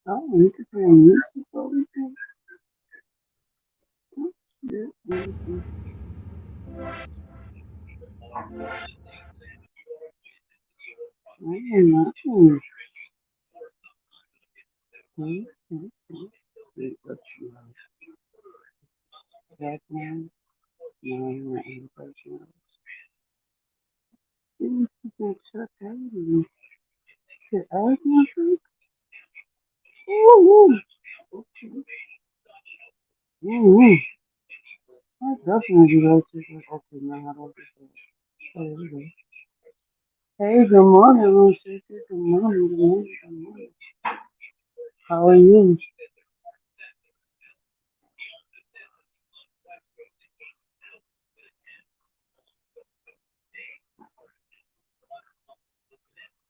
Oh, we could play music or we could. Oh, nice. Let's see. Background, no, animation. Check out. Shit, I like music. Ooh, ooh. I definitely like to like, okay, now how do I do this? Oh, there we go. Hey, good morning, Lucy. Good morning, good morning, good morning. How are you?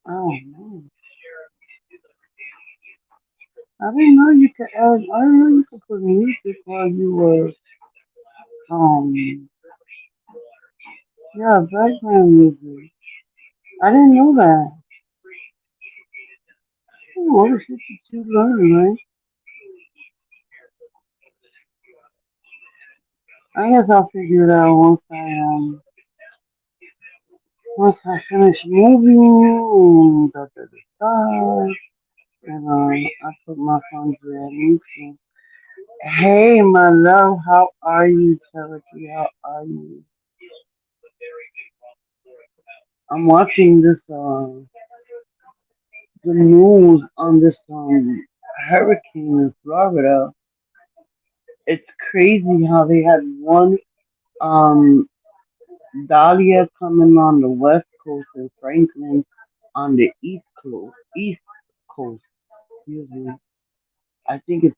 Oh, man. I didn't know you could add, I didn't know you could put music while you were, um, yeah, background music. I didn't know that. Oh, what a shit you learn, right? I guess I'll figure it out once I finish moving, da da da da, and I put my phone to that mixing. Hey, my love, how are you, Cherokee? How are you? I'm watching this, the news on this, hurricane in Florida. It's crazy how they had one, um, Dahlia coming on the west coast and Franklin on the east coast. Excuse me. I think it's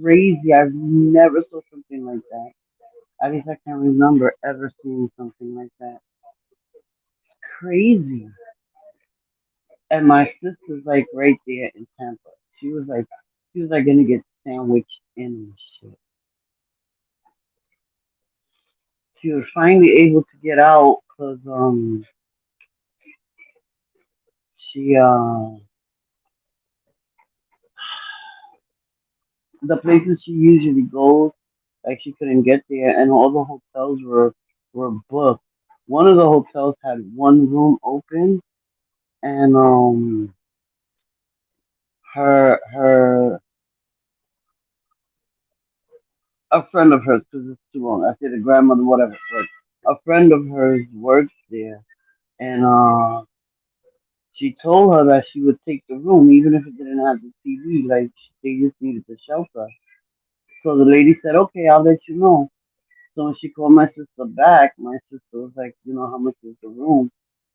crazy. I've never saw something like that. At least I can't remember ever seeing something like that. Crazy. And my sister's like right there in Tampa. She was like gonna get sandwiched in and shit. She was finally able to get out because she the places she usually goes, like she couldn't get there, and all the hotels were booked. One of the hotels had one room open, and her a friend of hers, because it's too long. I said a grandmother, whatever, but a friend of hers works there, and she told her that she would take the room even if it didn't have the TV. Like they just needed the shelter. So the lady said, "Okay, I'll let you know." So when she called my sister back, my sister was like, "You know how much is the room?"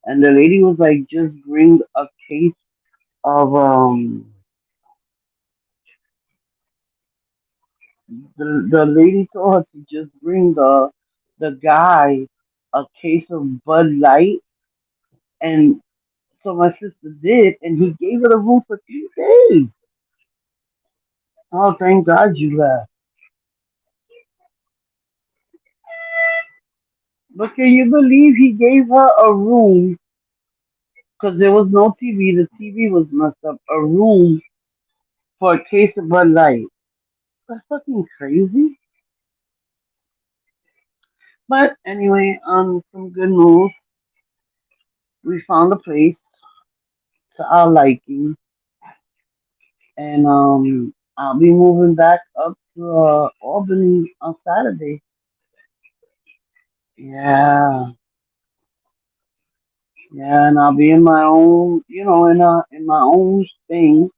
And the lady was like, "Just bring a case of The lady told her to just bring the guy a case of Bud Light, and so my sister did, and he gave her the room for 3 days. Oh, thank God you left. But can you believe he gave her a room because there was no TV? The TV was messed up. A room for a case of Bud Light. That's fucking crazy. But anyway, some good news. We found a place to our liking, and I'll be moving back up to Albany on Saturday. Yeah, yeah, and I'll be in my own, in my own thing,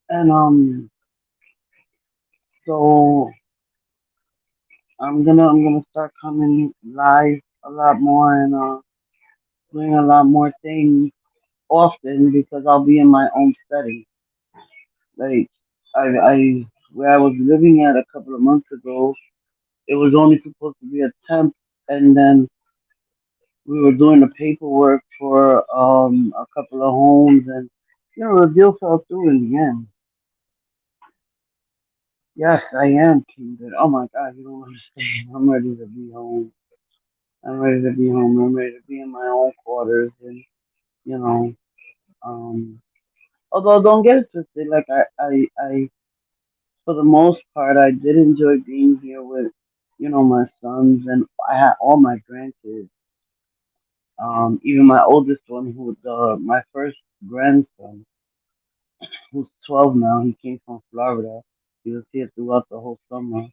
and so I'm gonna start coming live a lot more and doing a lot more things often because I'll be in my own study. Like I where I was living at a couple of months ago, it was only supposed to be a temp, and then we were doing the paperwork for a couple of homes, and the deal fell through in the end. Yes, I am King. Oh my God, you don't understand. I'm ready to be home. I'm ready to be home. I'm ready to be in my own quarters, and you know, um. Although don't get it twisted, like for the most part, I did enjoy being here with, my sons, and I had all my grandkids. Even my oldest one, who's my first grandson, who's 12 now. He came from Florida. He was here throughout the whole summer.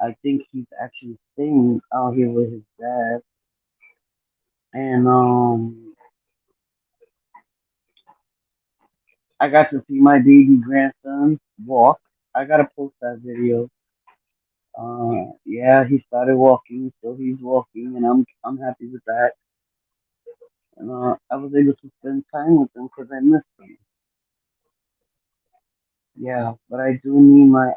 I think he's actually staying out here with his dad. And I got to see my baby grandson walk. I gotta post that video. Yeah, he started walking, so he's walking, and I'm happy with that. And I was able to spend time with him because I missed him. Yeah, but I do need my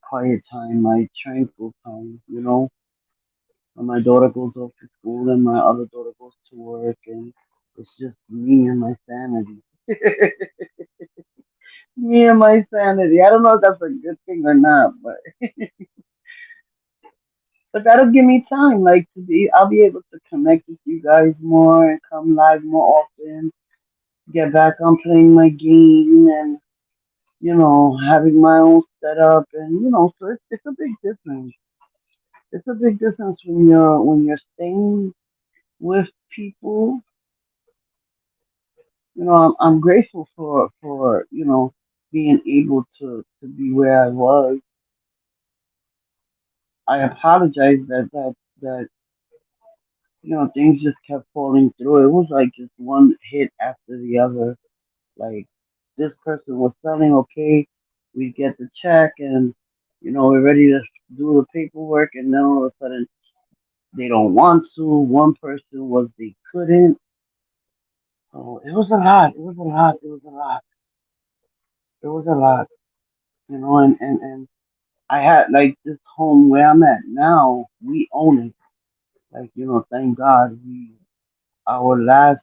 quiet time, my tranquil time. When my daughter goes off to school and my other daughter goes to work, and it's just me and my sanity. Me and my sanity. I don't know if that's a good thing or not, but that'll give me time, like I'll be able to connect with you guys more and come live more often, get back on playing my game and, having my own setup and, so it's a big difference. It's a big difference when you're staying with people. I'm grateful for, being able to be where I was. I apologize that things just kept falling through. It was like just one hit after the other. Like this person was selling okay, we get the check, and we're ready to do the paperwork, and then all of a sudden they don't want to. One person was they couldn't. So it was a lot. It was a lot. It was a lot. It was a lot. And I had like this home where I'm at now. We own it. Like thank God we our last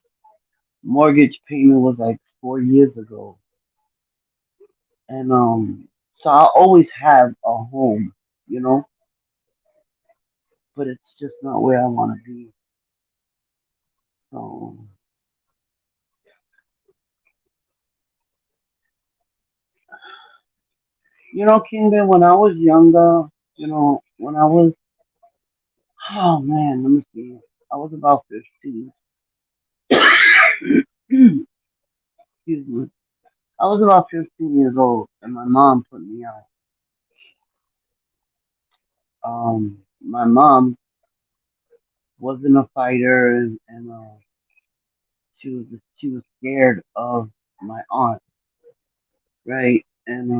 mortgage payment was like 4 years ago, and so I always have a home, you know, but it's just not where I want to be. So Kingdom, when I was younger, when I was, oh man, let me see, I was about 15. Excuse me. I was about 15 years old, and my mom put me out. My mom wasn't a fighter, and she was scared of my aunt, right? And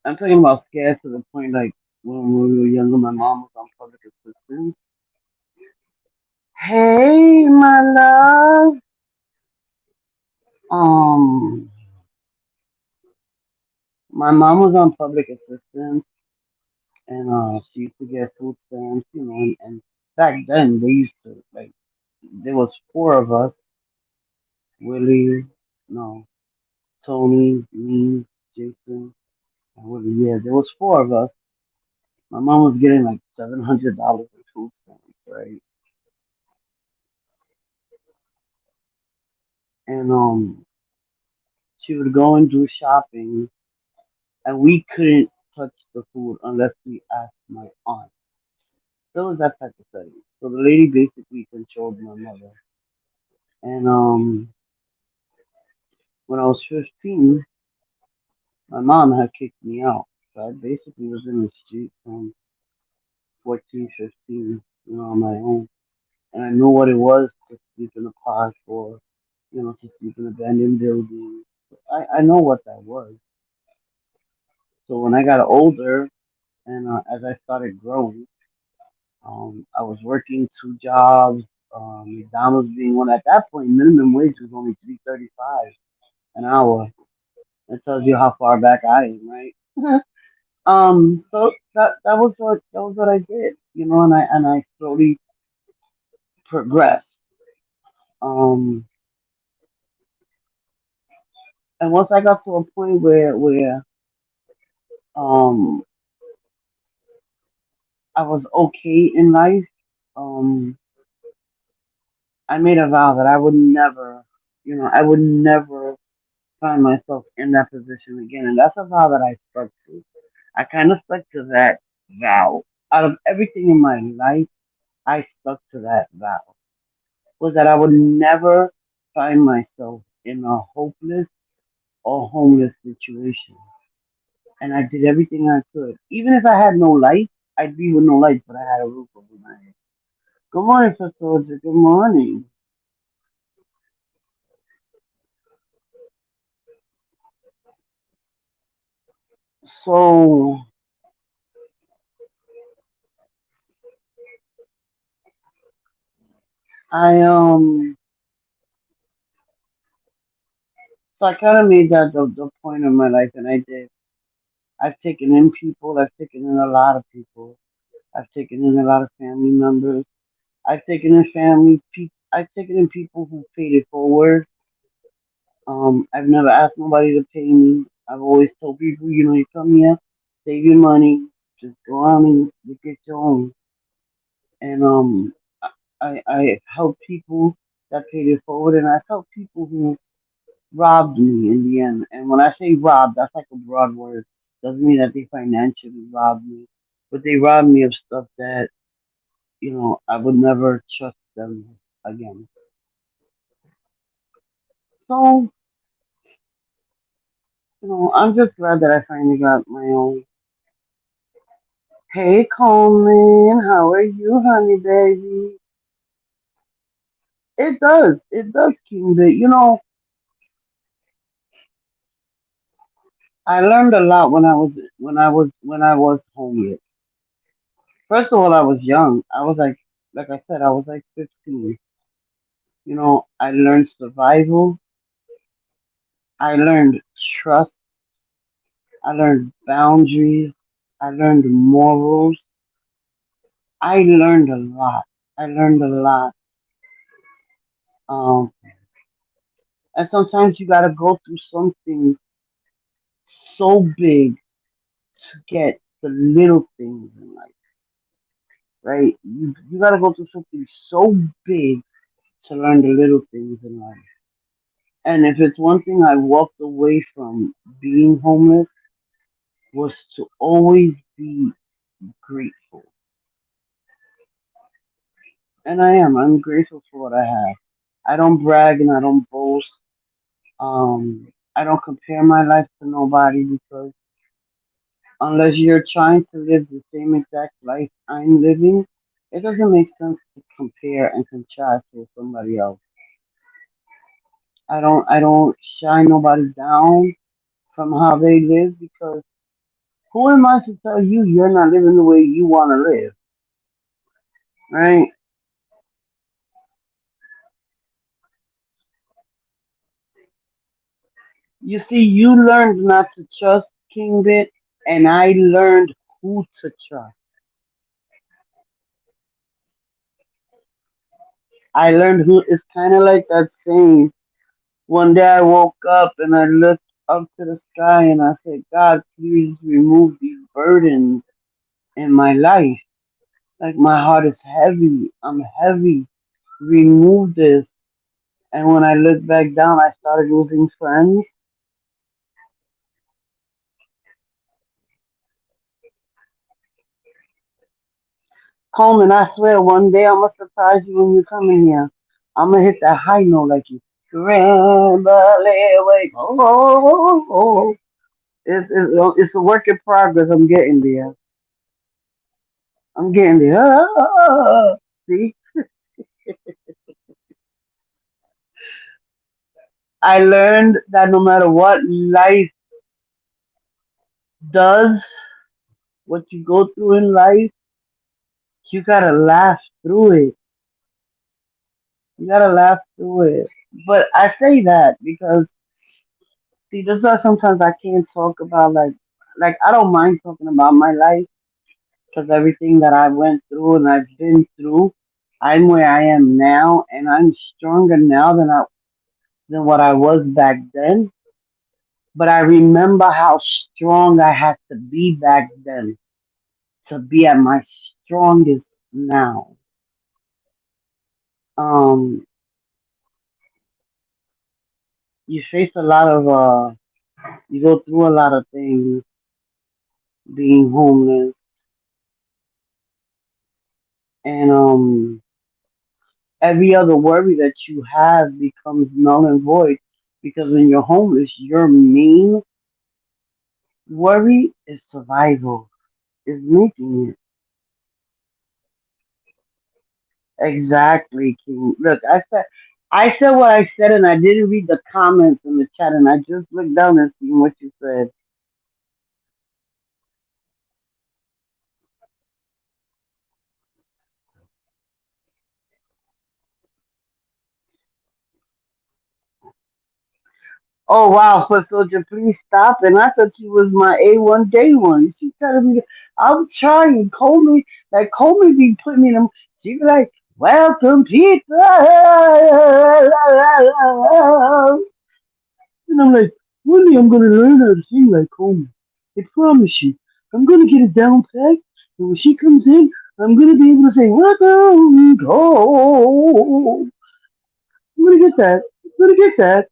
I'm talking about scared to the point like when we were younger, my mom was on public assistance. Hey, my love. Um, my mom was on public assistance, and she used to get food stamps, and back then they used to like there was four of us: Willie, no, Tony, me, Jason, and Willie. Yeah, there was four of us. My mom was getting like $700 in food stamps, right? and she would go and do shopping, and we couldn't touch the food unless we asked my aunt. So it was that type of setting. So the lady basically controlled my mother, and when I was 15, my mom had kicked me out. So I basically was in the street from 14, 15, on my own. And I knew what it was to sleep in a park or, to sleep in abandoned buildings. I know what that was. So when I got older and as I started growing, I was working two jobs, McDonald's being one. At that point, minimum wage was only 3.35 an hour. That tells you how far back I am, right? So that was what I did, and I slowly progressed. Um, and once I got to a point where um I was okay in life, um, I made a vow that I would never find myself in that position again, and that's a vow that I stuck to. I kind of stuck to that vow. Out of everything in my life, I stuck to that vow. Was that I would never find myself in a hopeless or homeless situation. And I did everything I could. Even if I had no light, I'd be with no light, but I had a roof over my head. Good morning, First Soldier. Good morning. So I so I kind of made that the point of my life, and I did. I've taken in people. I've taken in a lot of people. I've taken in a lot of family members. I've taken in family people. I've taken in people who paid it forward. I've never asked nobody to pay me. I've always told people, you come here, save your money, just go on and you get your own. And I help people that paid it forward, and I've helped people who robbed me in the end. And when I say robbed, that's like a broad word. Doesn't mean that they financially robbed me, but they robbed me of stuff that I would never trust them again. So I'm just glad that I finally got my own. Hey Coleman, how are you, honey baby? It does, King. But I learned a lot when I was homeless. First of all, I was young. I was like I said, I was like 15. I learned survival. I learned trust. I learned boundaries. I learned morals. I learned a lot. I learned a lot. Um, and sometimes you gotta go through something so big to get the little things in life, right? You gotta go through something so big to learn the little things in life. And if it's one thing I walked away from being homeless was to always be grateful. And I am. I'm grateful for what I have. I don't brag and I don't boast. I don't compare my life to nobody because unless you're trying to live the same exact life I'm living, it doesn't make sense to compare and contrast with somebody else. I don't shine nobody down from how they live because who am I to tell you you're not living the way you want to live, right? You see, you learned not to trust King Bit, and I learned who to trust. I learned who. It's kind of like that saying. One day I woke up and I looked up to the sky and I said, God, please remove these burdens in my life. Like my heart is heavy. I'm heavy. Remove this. And when I looked back down, I started losing friends. Coleman, I swear, one day I'm gonna surprise you when you come in here. I'm gonna hit that high note like you. Tremble away. Oh. It's a work in progress. I'm getting there. I'm getting there. See, I learned that no matter what life does, what you go through in life, you gotta laugh through it. You gotta laugh through it. But I say that because see, that's why sometimes I can't talk about like I don't mind talking about my life because everything that I went through and I've been through, I'm where I am now, and I'm stronger now than what I was back then. But I remember how strong I had to be back then to be at my strongest now. Um, you face a lot of you go through a lot of things, being homeless, and every other worry that you have becomes null and void because when you're homeless, your main worry is survival, is making it. Exactly, King. Look, I said what I said, and I didn't read the comments in the chat, and I just looked down and seen what you said. Oh wow, for soldier, please stop. And I thought you was my A1 day one. She telling me I'm trying. Call me be putting me in them. She be like, welcome people. And I'm like, one day I'm gonna learn how to sing like Coleman. I promise you. I'm gonna get it down pat. And when she comes in, I'm gonna be able to say, welcome home. I'm gonna get that. I'm gonna get that.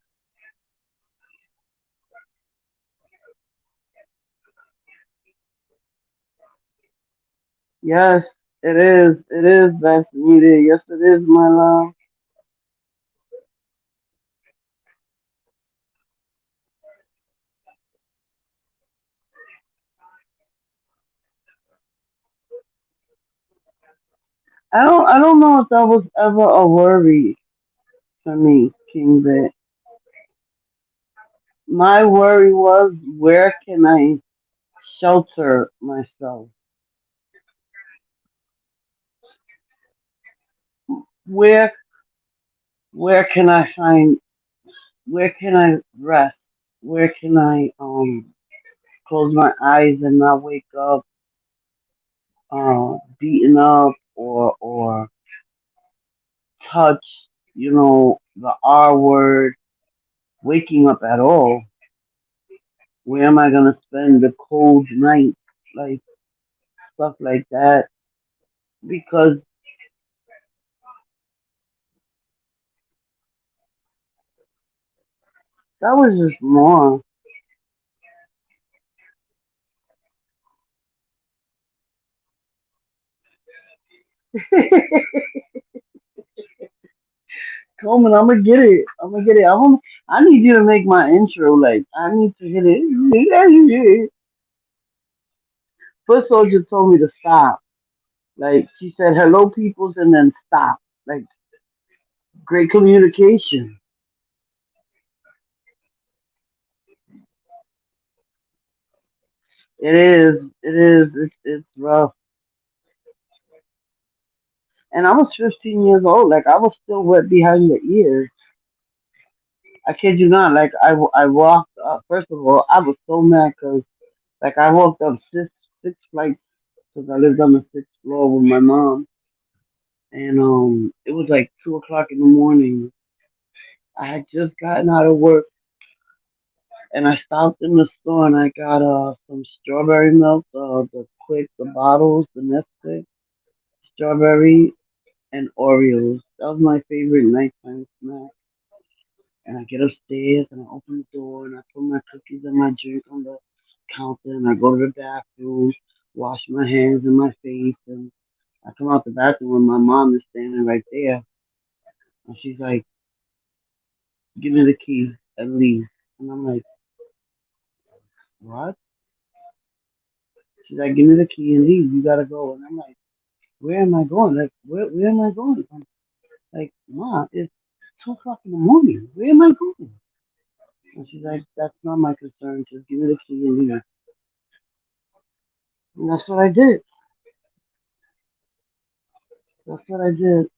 Yes, it is. It is that's needed. Yes, it is, my love. I don't know if that was ever a worry for me, King Bit. My worry was where can I shelter myself? Where where can I find where can I rest? Where can I close my eyes and not wake up beaten up or touch, the R word, waking up at all? Where am I gonna spend the cold nights? Like stuff like that. Because that was just more. Coleman, I'm gonna get it. I'm gonna get it. I need you to make my intro. Like I need to hit it. First soldier told me to stop. Like she said, "Hello, peoples," and then stop. Like great communication. It is. It is. It's rough. And I was 15 years old. Like I was still wet behind the ears. I kid you not. Like I walked up. First of all, I was so mad because like I walked up six flights because I lived on the sixth floor with my mom, and it was like 2 o'clock in the morning. I had just gotten out of work, and I stopped in the store and I got some strawberry milk, the bottles, the Nestle strawberry and Oreos. That was my favorite nighttime snack. And I get upstairs and I open the door and I put my cookies and my drink on the counter and I go to the bathroom, wash my hands and my face, and I come out the bathroom and my mom is standing right there and she's like, "Give me the key and leave." And I'm like, "What?" She's like, "Give me the key and leave. You gotta go." And I'm like, "Where am I going? Like, where am I going?" I'm like, "Ma, it's 2 o'clock in the morning. Where am I going?" And she's like, "That's not my concern. Just give me the key and leave." And that's what I did. That's what I did.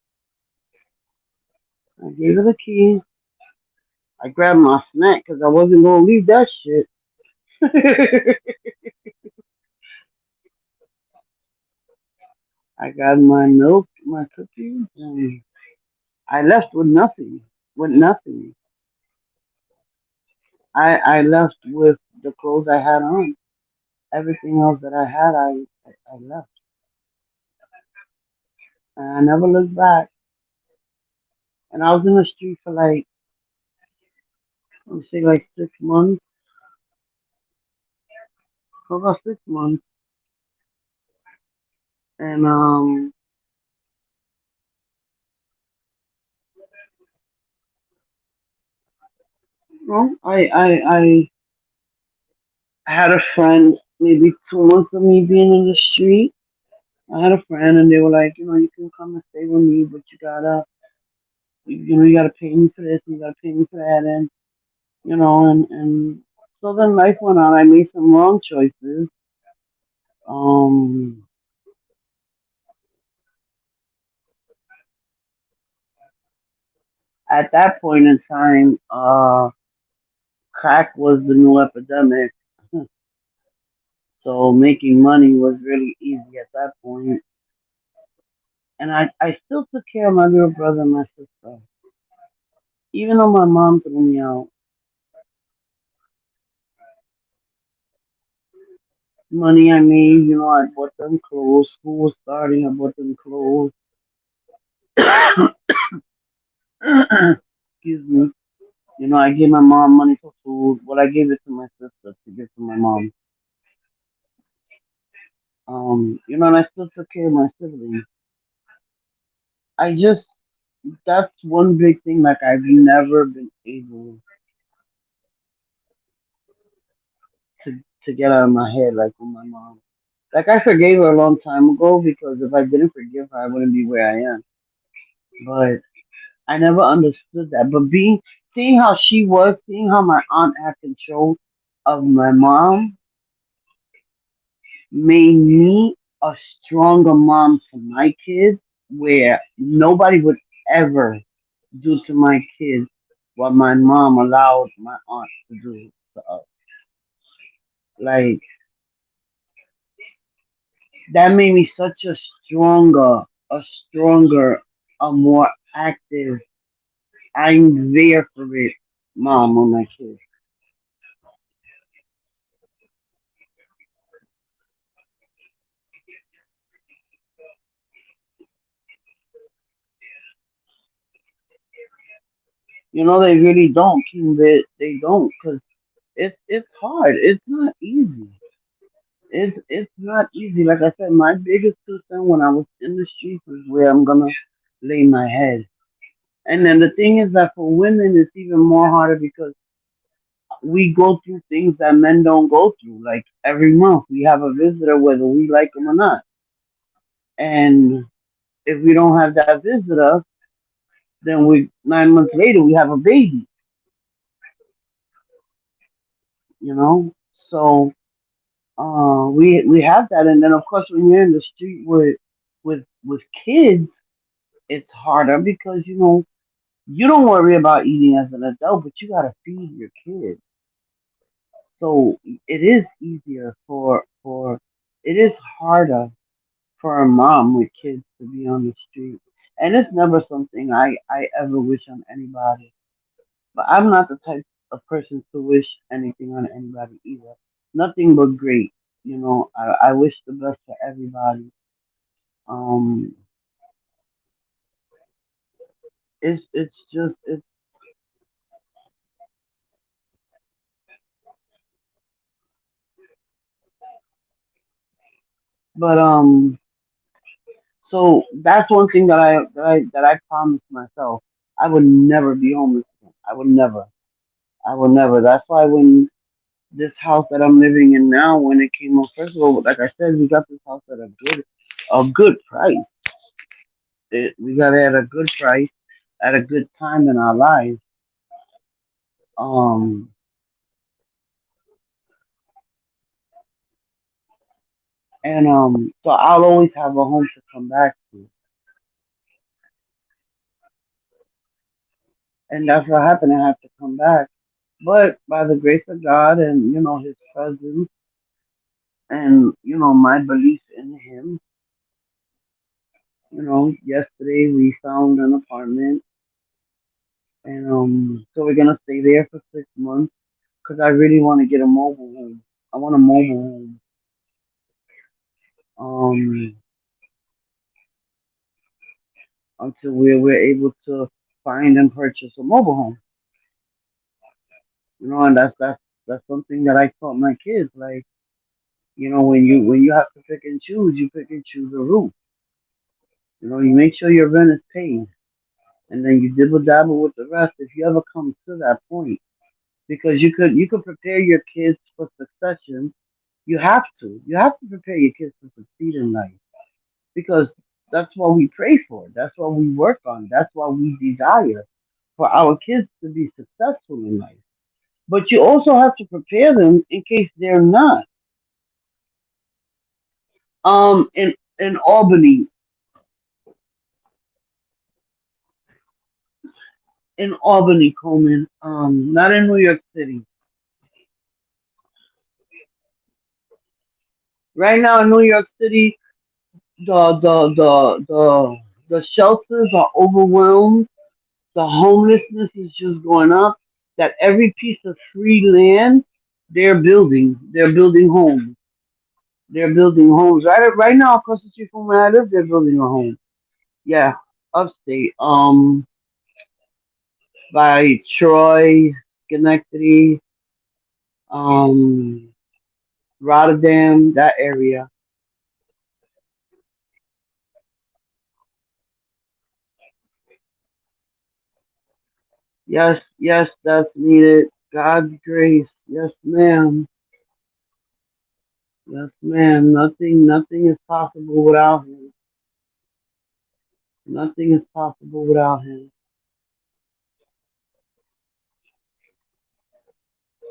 I gave her the key. I grabbed my snack because I wasn't gonna leave that shit. I got my milk, my cookies, and I left with nothing. With nothing. I left with the clothes I had on. Everything else that I had, I left. And I never looked back. And I was in the street for like, let's say like 6 months. For about 6 months. And well, I had a friend maybe 2 months of me being in the street. I had a friend and they were like, you can come and stay with me, but you gotta pay me for this and you gotta pay me for that. And, and so then life went on. I made some wrong choices. Um, at that point in time, crack was the new epidemic. So making money was really easy at that point. And I still took care of my little brother and my sister. Even though my mom threw me out, money I made, I bought them clothes. School was starting, I bought them clothes. Excuse me. I gave my mom money for food. Well, I gave it to my sister to give to my mom. And I still took care of my siblings. I just, that's one big thing, like, I've never been able to, to get out of my head, like, with my mom. Like, I forgave her a long time ago because if I didn't forgive her, I wouldn't be where I am. But I never understood that. But seeing how she was, seeing how my aunt had control of my mom made me a stronger mom to my kids, where nobody would ever do to my kids what my mom allowed my aunt to do to us. Like, that made me such a stronger, a more active, I'm there for it mom on my kids. They really don't. They don't, because it's hard. It's not easy. It's not easy. Like I said, my biggest concern when I was in the streets is where I'm gonna lay my head. And then the thing is that for women, it's even more harder because we go through things that men don't go through. Like every month, we have a visitor, whether we like them or not. And if we don't have that visitor, then 9 months later we have a baby. You know, so we have that, and then of course when you're in the street with kids, it's harder because you don't worry about eating as an adult, but you gotta feed your kids. So it is easier it is harder for a mom with kids to be on the street, and it's never something I ever wish on anybody. But I'm not the type of person to wish anything on anybody either. Nothing but great. I wish the best for everybody. Um, it's just But so that's one thing that I promised myself. I would never be homeless again. I would never. I would never. That's why when this house that I'm living in now, when it came up, first of all, like I said, we got this house at a good price. We got it at a good price, at a good time in our lives. Um, and so I'll always have a home to come back to, and that's what happened. I had to come back, but by the grace of God and His presence and my belief in Him, yesterday we found an apartment, and so we're gonna stay there for 6 months because I really want to get a mobile home. I want a mobile home. Until we're able to find and purchase a mobile home. And that's something that I taught my kids. Like, when you have to pick and choose, you pick and choose a roof. You make sure your rent is paid, and then you dibble dabble with the rest if you ever come to that point. Because you could prepare your kids for succession. You have to prepare your kids to succeed in life because that's what we pray for. That's what we work on. That's what we desire for our kids to be successful in life. But you also have to prepare them in case they're not. In Albany, Coleman. Not in New York City. Right now in New York City, the shelters are overwhelmed. The homelessness is just going up. That every piece of free land, they're building homes. They're building homes right now across the street from where I live. They're building a home. Yeah, upstate. By Troy, Schenectady, um, Rotterdam, that area. Yes, yes, that's needed. God's grace. Yes, ma'am. Yes, ma'am. Nothing is possible without Him. Nothing is possible without Him.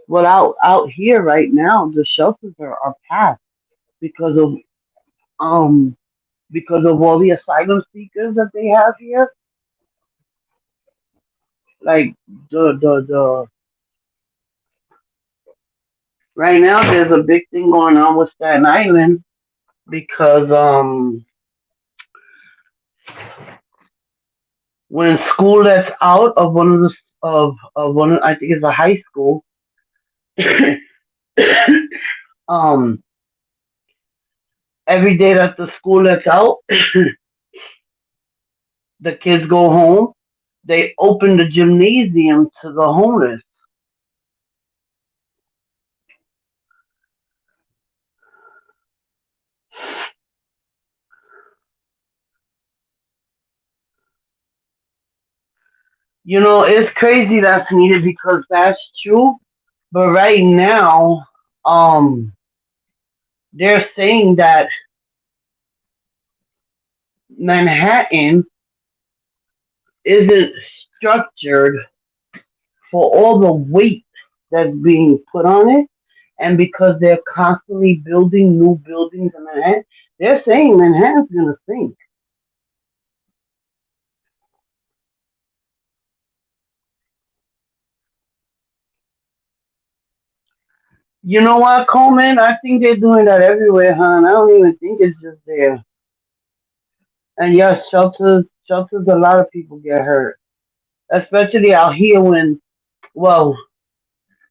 Well, out here right now, the shelters are packed because of um all the asylum seekers that they have here. Like the right now, there's a big thing going on with Staten Island because when school lets out of one of the of one I think it's a high school. um every day that the school lets out, the kids go home. They open the gymnasium to the homeless. It's crazy that's needed because that's true. But right now, um, they're saying that Manhattan isn't structured for all the weight that's being put on it. And because they're constantly building new buildings in Manhattan, they're saying Manhattan's going to sink. You know what, Coleman? I think they're doing that everywhere, hon. I don't even think it's just there. And yes, shelters, a lot of people get hurt, especially out here well,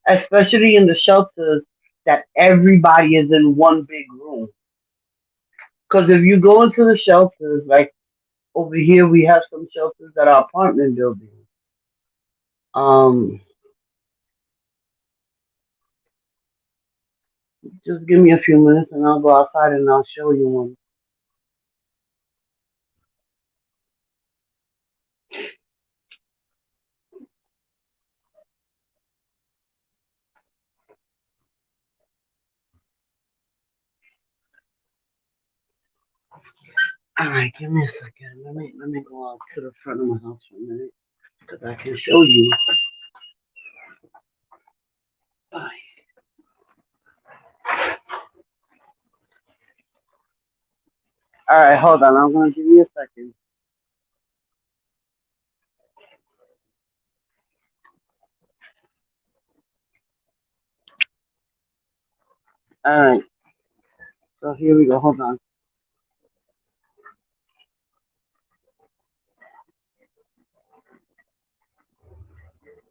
especially in the shelters that everybody is in one big room. Because if you go into the shelters, like over here, we have some shelters that are apartment buildings. Um, Just give me a few minutes and I'll go outside and I'll show you one. All right, give me a second. Let me go out to the front of my house for a minute because I can show you. All right, hold on. I'm gonna give you a second. All right, so here we go. Hold on.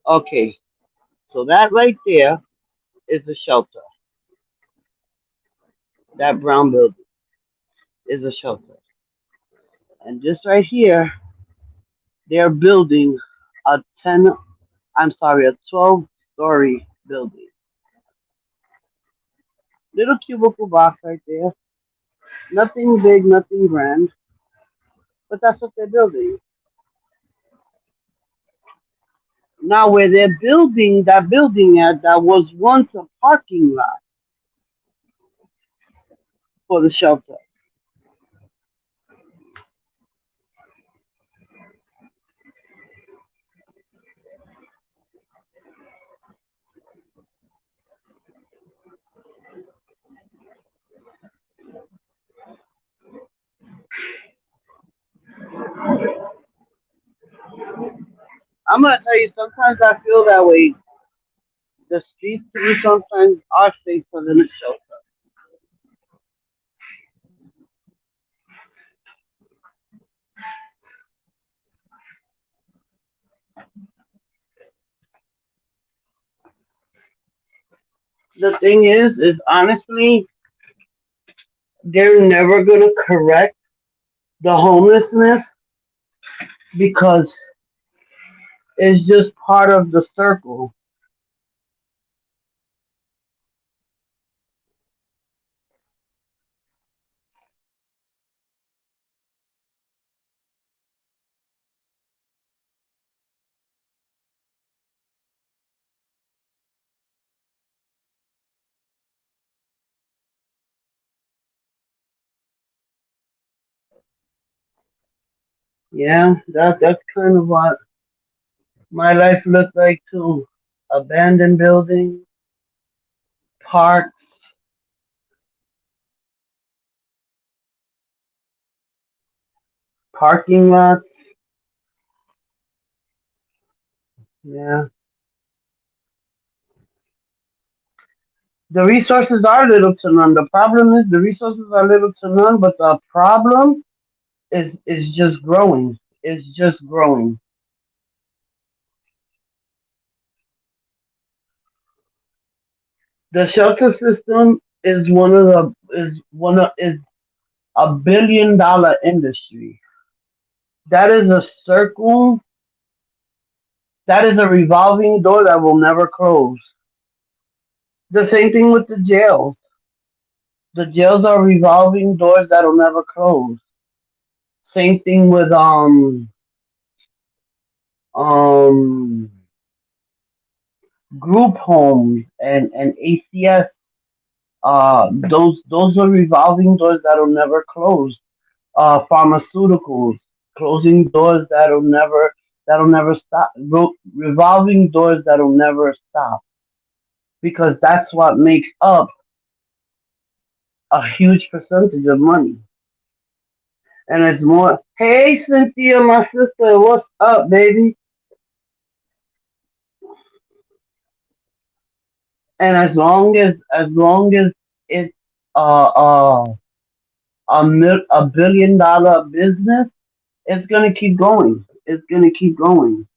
Okay, so that right there is a shelter. That brown building is a shelter, and this right here, they're building a 10. I'm sorry, a 12-story building. Little cubicle box right there. Nothing big, nothing grand, but that's what they're building. Now, where they're building that building at, that was once a parking lot for the shelter. I'm gonna tell you, sometimes I feel that way. The streets to me sometimes are safer than the shelter. The thing is honestly, they're never gonna correct the homelessness because it's just part of the circle. Yeah, that's kind of what my life looked like too. Abandoned buildings, parks, parking lots. Yeah. The resources are little to none. The problem is the resources are little to none, but the problem is just growing. It's just growing. The shelter system is $1 billion industry. That is a circle. That is a revolving door that will never close. The same thing with the jails. The jails are revolving doors that'll never close. Same thing with um group homes and ACS. Those are revolving doors that'll never close. Pharmaceuticals, closing doors that'll never stop. Revolving doors that'll never stop because that's what makes up a huge percentage of money. And it's more. Hey, Cynthia, my sister, what's up, baby? And as long as it's uh uh a $1 billion business, it's gonna keep going. It's gonna keep going.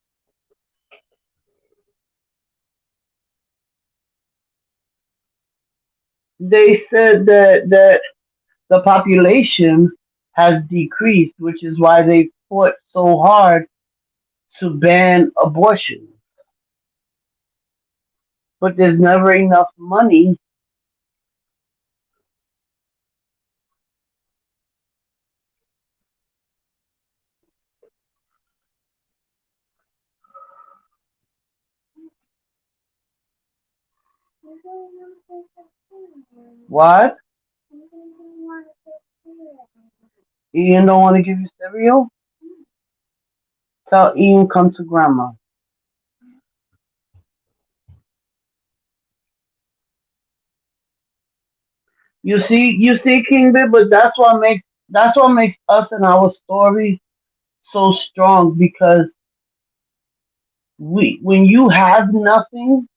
They said that the population has decreased, which is why they fought so hard to ban abortion. But there's never enough money What? Ian don't want to give you cereal? Tell Ian come to grandma. You see, King Bib, but that's what makes us and our stories so strong because when you have nothing,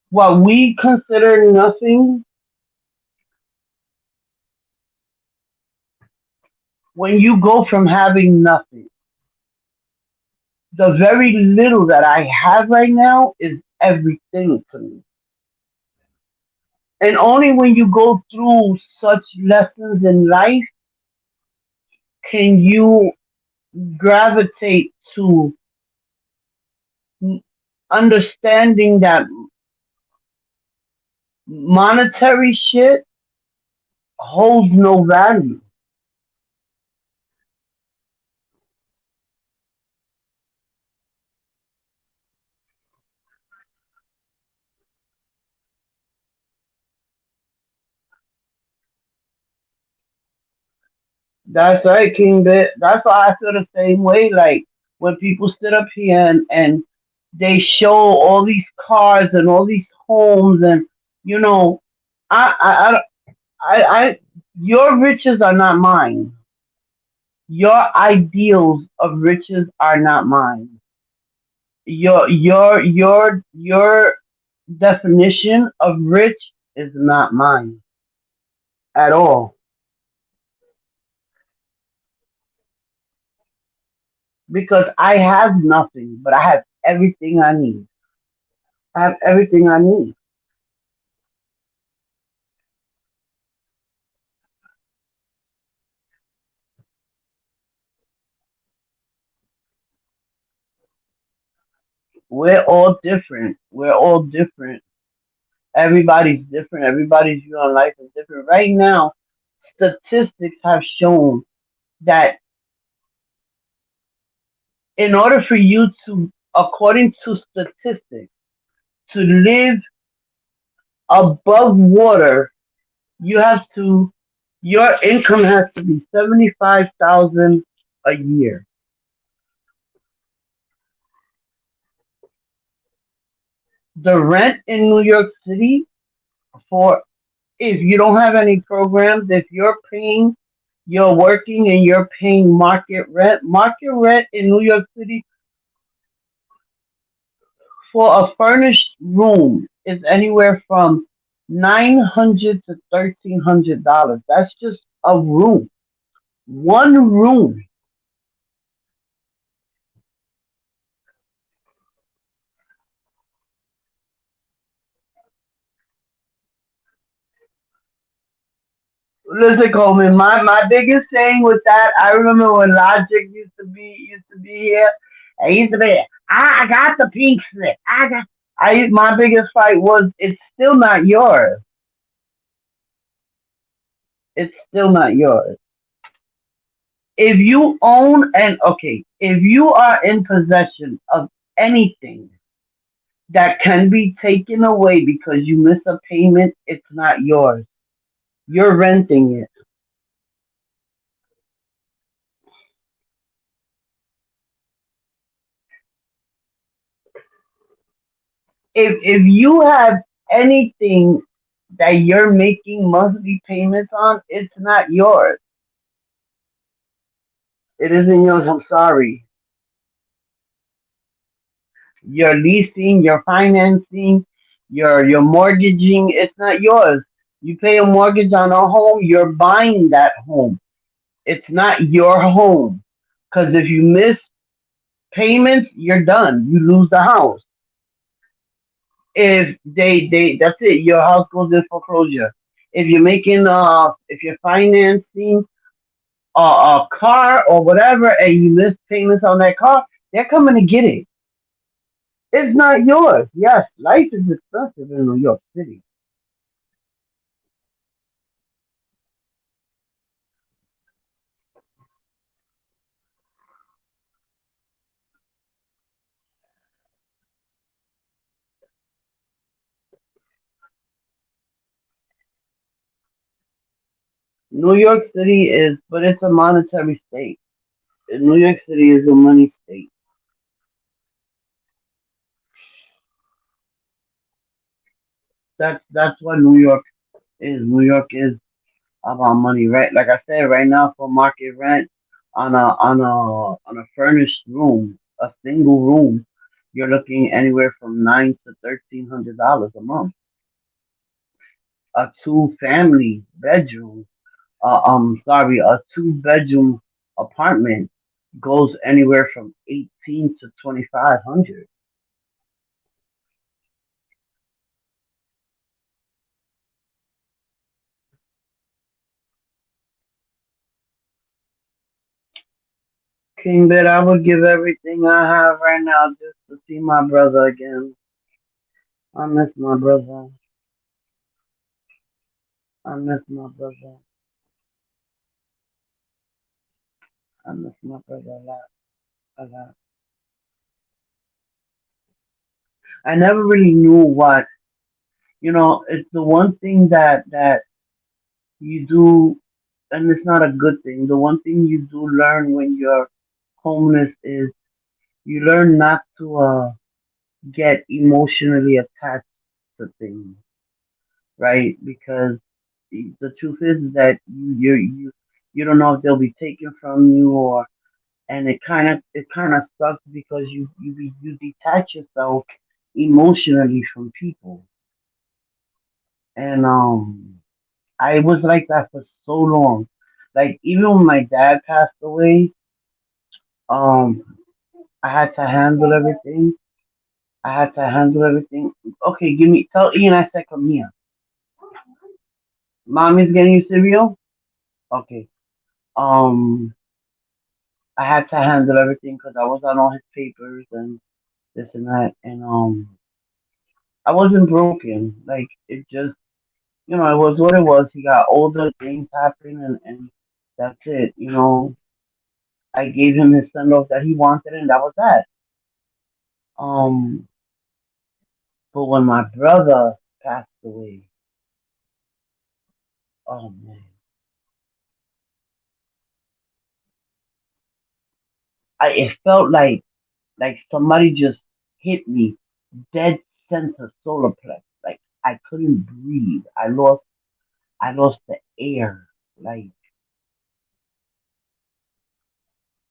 what we consider nothing, when you go from having nothing, the very little that I have right now is everything to me. And only when you go through such lessons in life can you gravitate to understanding that monetary shit holds no value. That's right, King Bit. That's why I feel the same way. Like when people sit up here and they show all these cars and all these homes and you know, I, I your riches are not mine. Your ideals of riches are not mine. Your definition of rich is not mine at all. Because I have nothing, but I have everything I need. I have everything I need. We're all different. We're all different. Everybody's different. Everybody's view on life is different. Right now, statistics have shown that in order for you to, according to statistics, to live above water, you have to, your income has to be 75,000 a year. The rent in New York City for if you don't have any programs, if you're working and you're paying market rent in New York City for a furnished room is anywhere from $900 to $1,300. That's just a room, one room. Listen, Coleman, my biggest saying with that, I remember when Logic used to be here. I used to be, I got the pink slip. My biggest fight was it's still not yours. It's still not yours. If you own and okay, if you are in possession of anything that can be taken away because you miss a payment, it's not yours. You're renting it. If you have anything that you're making monthly payments on, it's not yours. It isn't yours. I'm sorry. You're leasing, you're financing, you're mortgaging. It's not yours. You pay a mortgage on a home. You're buying that home. It's not your home. Because if you miss payments, you're done. You lose the house. If they that's it. Your house goes in foreclosure. If you're financing a car or whatever, and you miss payments on that car, they're coming to get it. It's not yours. Yes, life is expensive in New York City. New York City is, but it's a monetary state. New York City is a money state. That's what New York is. New York is about money, right? Like I said, right now for market rent on a furnished room, a single room, you're looking anywhere from $900 to $1,300 a month. A two-family bedroom, sorry, a two-bedroom apartment goes anywhere from 18 to 2,500. King Bet, I would give everything I have right now just to see my brother again. I miss my brother. I miss my brother. I miss my brother a lot, a lot. I never really knew what, it's the one thing that you do, and it's not a good thing. The one thing you do learn when you're homeless is you learn not to get emotionally attached to things, right? Because the truth is that you don't know if they'll be taken from you, or and it kind of sucks because you detach yourself emotionally from people, and I was like that for so long. Like even when my dad passed away, um I had to handle everything. I had to handle everything. Okay, tell Ian I said come here. Mommy's getting you cereal. Okay. Um, I had to handle everything because I was on all his papers and this and that, and I wasn't broken. Like it just, it was what it was. He got older, things happened, and that's it. I gave him his send off that he wanted, and that was that. Um, but when my brother passed away, oh man, it felt like somebody just hit me dead center solar plex. Like I couldn't breathe. I lost the air. Like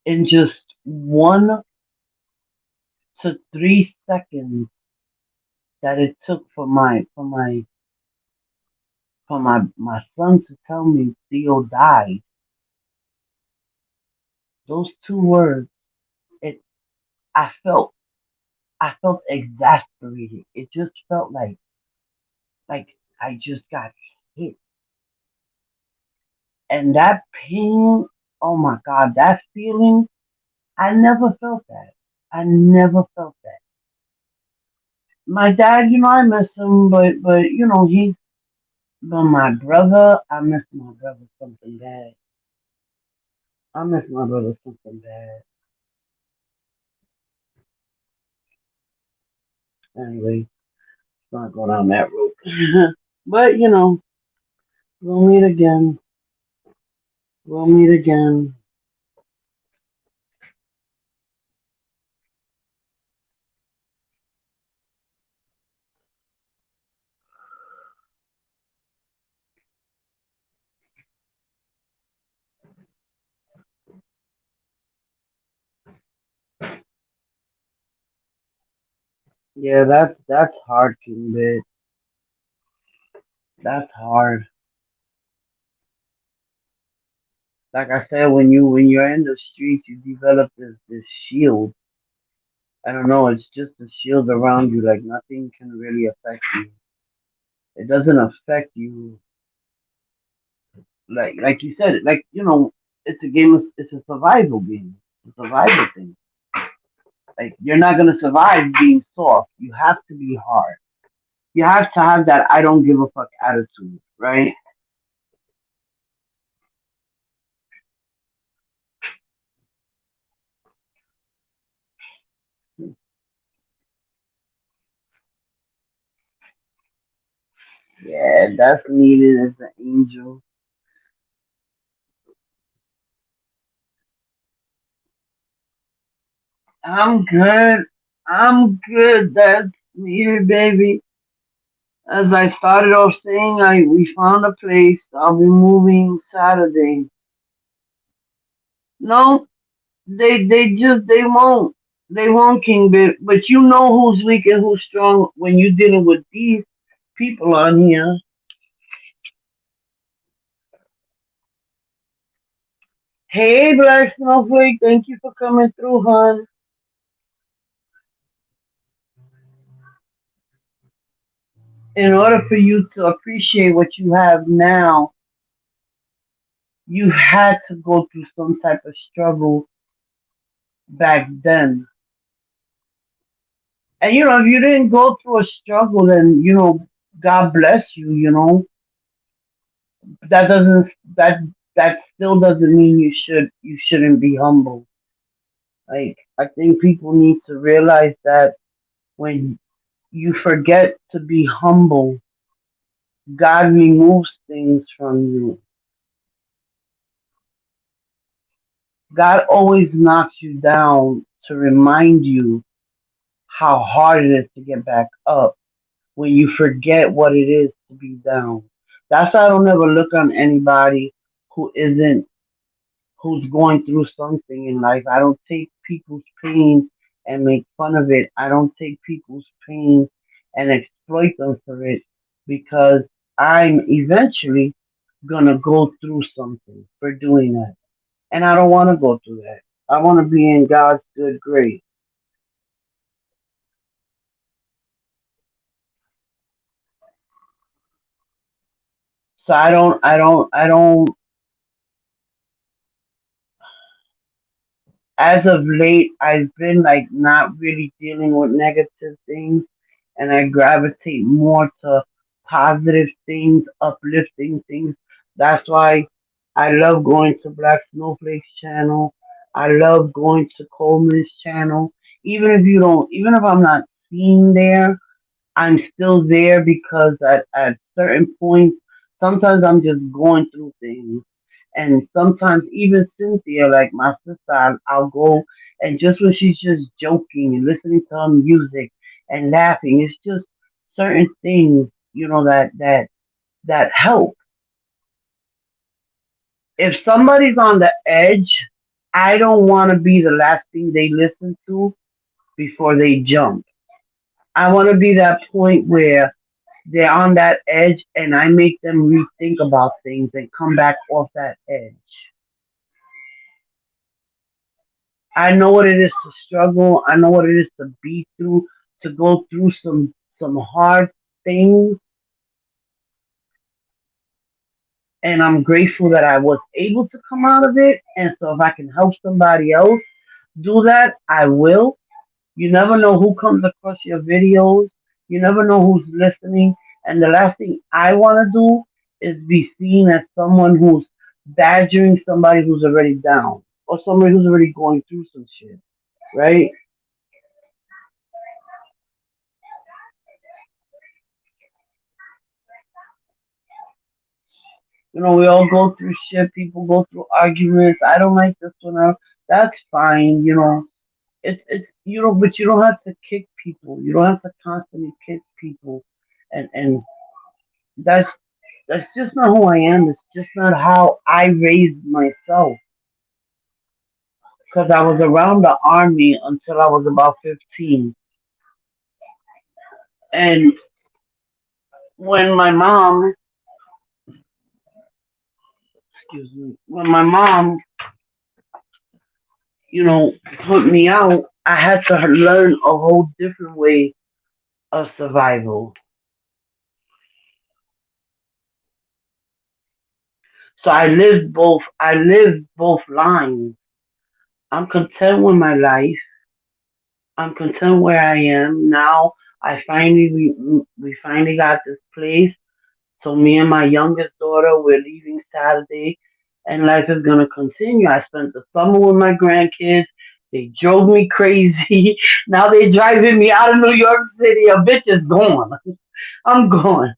in just 1 to 3 seconds that it took for my son to tell me Theo died. Those 2 words, it I felt I felt exasperated. It just felt like I just got hit. And that pain, oh my God, that feeling, I never felt that. I never felt that. My dad, I miss him, but but my brother, I miss my brother something bad. I miss my brother something bad. Anyway, let's not go down that road. But we'll meet again. We'll meet again. Yeah, that's hard, King Bit. That's hard. Like I said, when you're in the streets, you develop this shield. I don't know. It's just a shield around you. Like nothing can really affect you. It doesn't affect you. Like you said, it's a game. It's a survival game. It's a survival thing. Like you're not gonna survive being soft. You have to be hard. You have to have that I don't give a fuck attitude, right? Yeah, that's needed as an angel. I'm good. I'm good. That's me, baby. As I started off saying, we found a place. I'll be moving Saturday. No, they won't, King. But you know who's weak and who's strong when you're dealing with these people on here. Hey, Black Snowflake, thank you for coming through, hon. In order for you to appreciate what you have now, you had to go through some type of struggle back then. And if you didn't go through a struggle, then God bless you. That doesn't that that still doesn't mean you shouldn't be humble. Like, I think people need to realize that when you forget to be humble, God removes things from you. God always knocks you down to remind you how hard it is to get back up when you forget what it is to be down. That's why I don't ever look on anybody who isn't who's going through something in life. I don't take people's pain and make fun of it. I don't take people's pain and exploit them for it, because I'm eventually gonna go through something for doing that. And I don't wanna go through that. I wanna be in God's good grace. So I don't as of late, I've been like not really dealing with negative things, and I gravitate more to positive things, uplifting things. That's why I love going to Black Snowflake's channel. I love going to Coleman's channel. Even if I'm not seen there, I'm still there because at certain points, sometimes I'm just going through things. And sometimes even Cynthia, like my sister, I'll go, and just when she's just joking and listening to her music and laughing, it's just certain things, that help. If somebody's on the edge, I don't want to be the last thing they listen to before they jump. I want to be that point where they're on that edge, and I make them rethink about things and come back off that edge. I know what it is to struggle. I know what it is to be through, to go through some hard things, and I'm grateful that I was able to come out of it. And so if I can help somebody else do that, I will. You never know who comes across your videos. You never know who's listening. And the last thing I want to do is be seen as someone who's badgering somebody who's already down, or somebody who's already going through some shit, right? We all go through shit. People go through arguments. I don't like this one out. That's fine. But you don't have to kick people. You don't have to constantly kick people, and that's that's just not who I am. It's just not how I raised myself. Because I was around the army until I was about 15. And when my mom, excuse me, when my mom, put me out, I had to learn a whole different way of survival. So I lived both lines. I'm content with my life. I'm content where I am now. We finally got this place. So me and my youngest daughter, we're leaving Saturday, and life is gonna continue. I spent the summer with my grandkids. They drove me crazy. Now they're driving me out of New York City. A bitch is gone. I'm gone.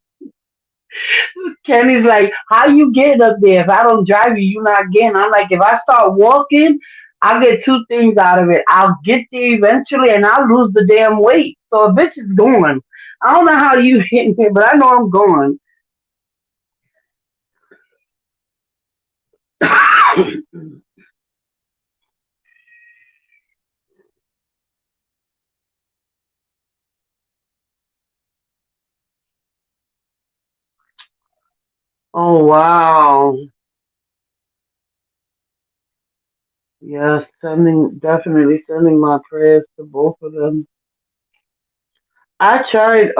Kenny's like, "How you getting up there? If I don't drive you, you not getting." I'm like, "If I start walking, I'll get two things out of it. I'll get there eventually and I'll lose the damn weight. So a bitch is going. I don't know how you hit me, but I know I'm going. Oh wow. Yes, sending definitely sending my prayers to both of them. I tried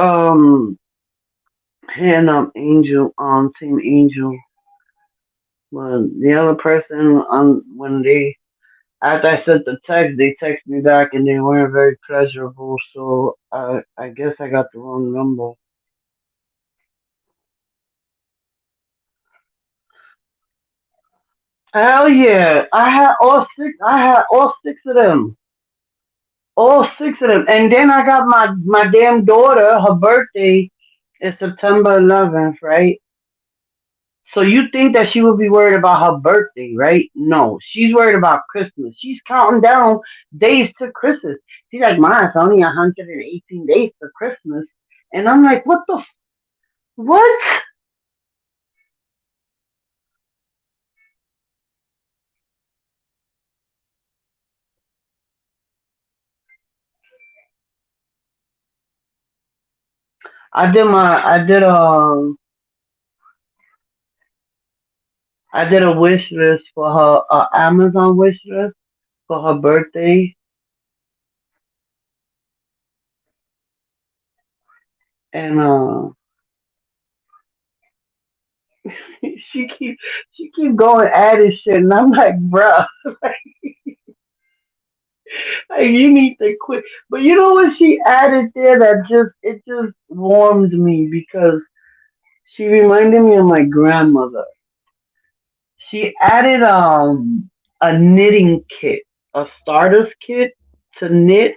hitting up Angel Team Angel, but the other person when they after I sent the text, they text me back and they weren't very pleasurable. So I guess I got the wrong number. Hell yeah, I had all six. I had all six of them. All six of them, and then I got my damn daughter. Her birthday is September 11th, right? So you think that she would be worried about her birthday, right? No, she's worried about Christmas. She's counting down days to Christmas. She's like, "Ma, it's only 118 days to Christmas," and I'm like, "What the what?" I did a wish list for her, Amazon wish list for her birthday, and she keep she keep going adding shit, and I'm like, bruh, like, you need to quit. But you know what she added there that just warmed me because she reminded me of my grandmother. She added a knitting kit, a starter's kit to knit.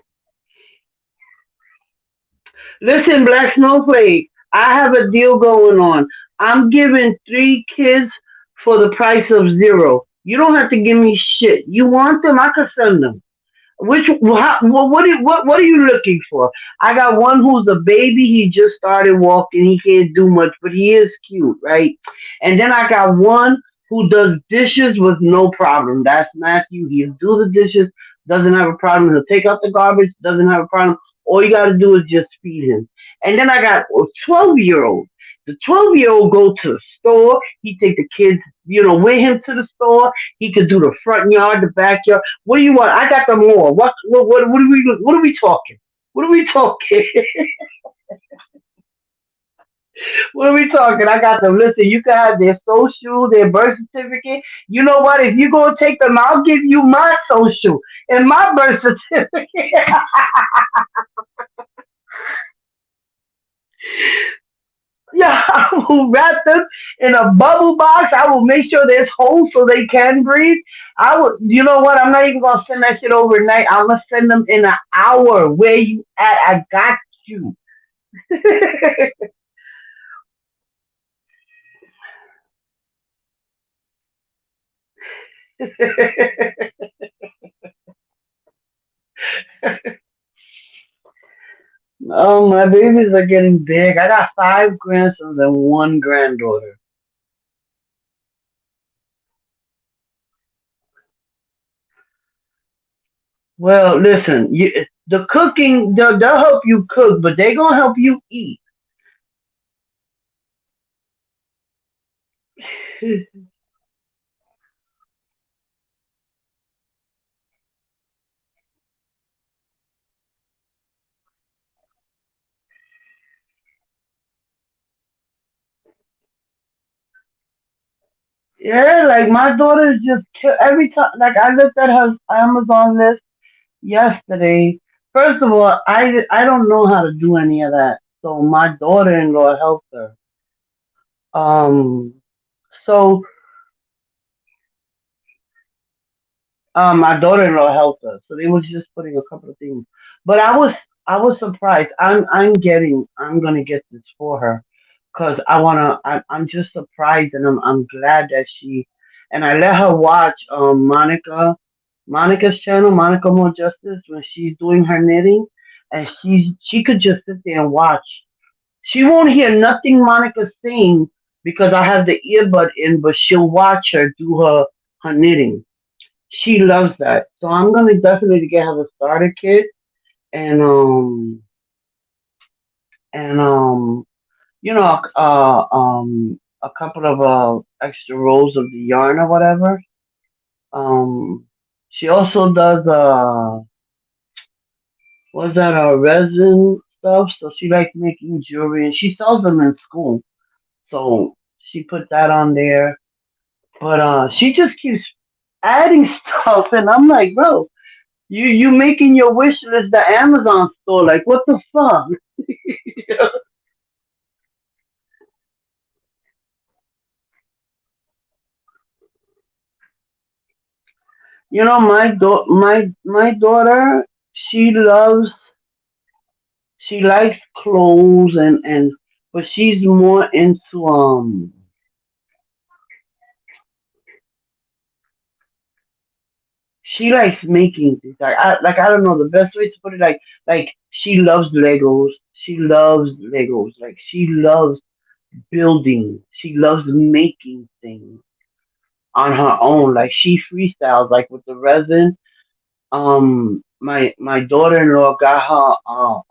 Listen, Black Snowflake, I have a deal going on. I'm giving three kids for the price of zero. You don't have to give me shit. You want them? I can send them. What are you looking for? I got one who's a baby. He just started walking. He can't do much, but he is cute, right? And then I got one who does dishes with no problem. That's Matthew. He'll do the dishes, doesn't have a problem. He'll take out the garbage, doesn't have a problem. All you got to do is just feed him. And then I got a 12-year-old. The 12-year-old go to the store. He take the kids, with him to the store. He could do the front yard, the backyard. What do you want? I got them all. What are we talking? What are we talking? What are we talking? I got them. Listen, you can have their social, their birth certificate. You know what? If you go take them, I'll give you my social and my birth certificate. Yeah, I will wrap them in a bubble box. I will make sure there's holes so they can breathe. I will. You know what? I'm not even gonna send that shit overnight. I'm gonna send them in an hour. Where you at? I got you. Oh, my babies are getting big. I got five grandsons and one granddaughter. Well, listen, the cooking, they'll help you cook, but they gonna help you eat. Yeah, like my daughter is just every time. Like I looked at her Amazon list yesterday. First of all, I don't know how to do any of that, so my daughter-in-law helped her. Um, so my daughter-in-law helped us, so they was just putting a couple of things. But I was surprised. I'm gonna get this for her, cause I'm just surprised, and I'm glad that she and I let her watch Monica. Monica's channel, Monica More Justice, when she's doing her knitting, and she could just sit there and watch. She won't hear nothing Monica's saying because I have the earbud in, but she'll watch her do her knitting. She loves that, so I'm gonna definitely get her the starter kit and and a couple of extra rolls of the yarn or whatever. Um, she also does what's that resin stuff. So she likes making jewelry and she sells them in school. So she put that on there. But she just keeps adding stuff, and I'm like, bro, you making your wish list the Amazon store? Like, what the fuck? My daughter, she loves she likes clothes and but she's more into she likes making things. I don't know the best way to put it. Like she loves Legos. She loves Legos. Like she loves building. She loves making things on her own. Like she freestyles. Like with the resin. My daughter-in-law got her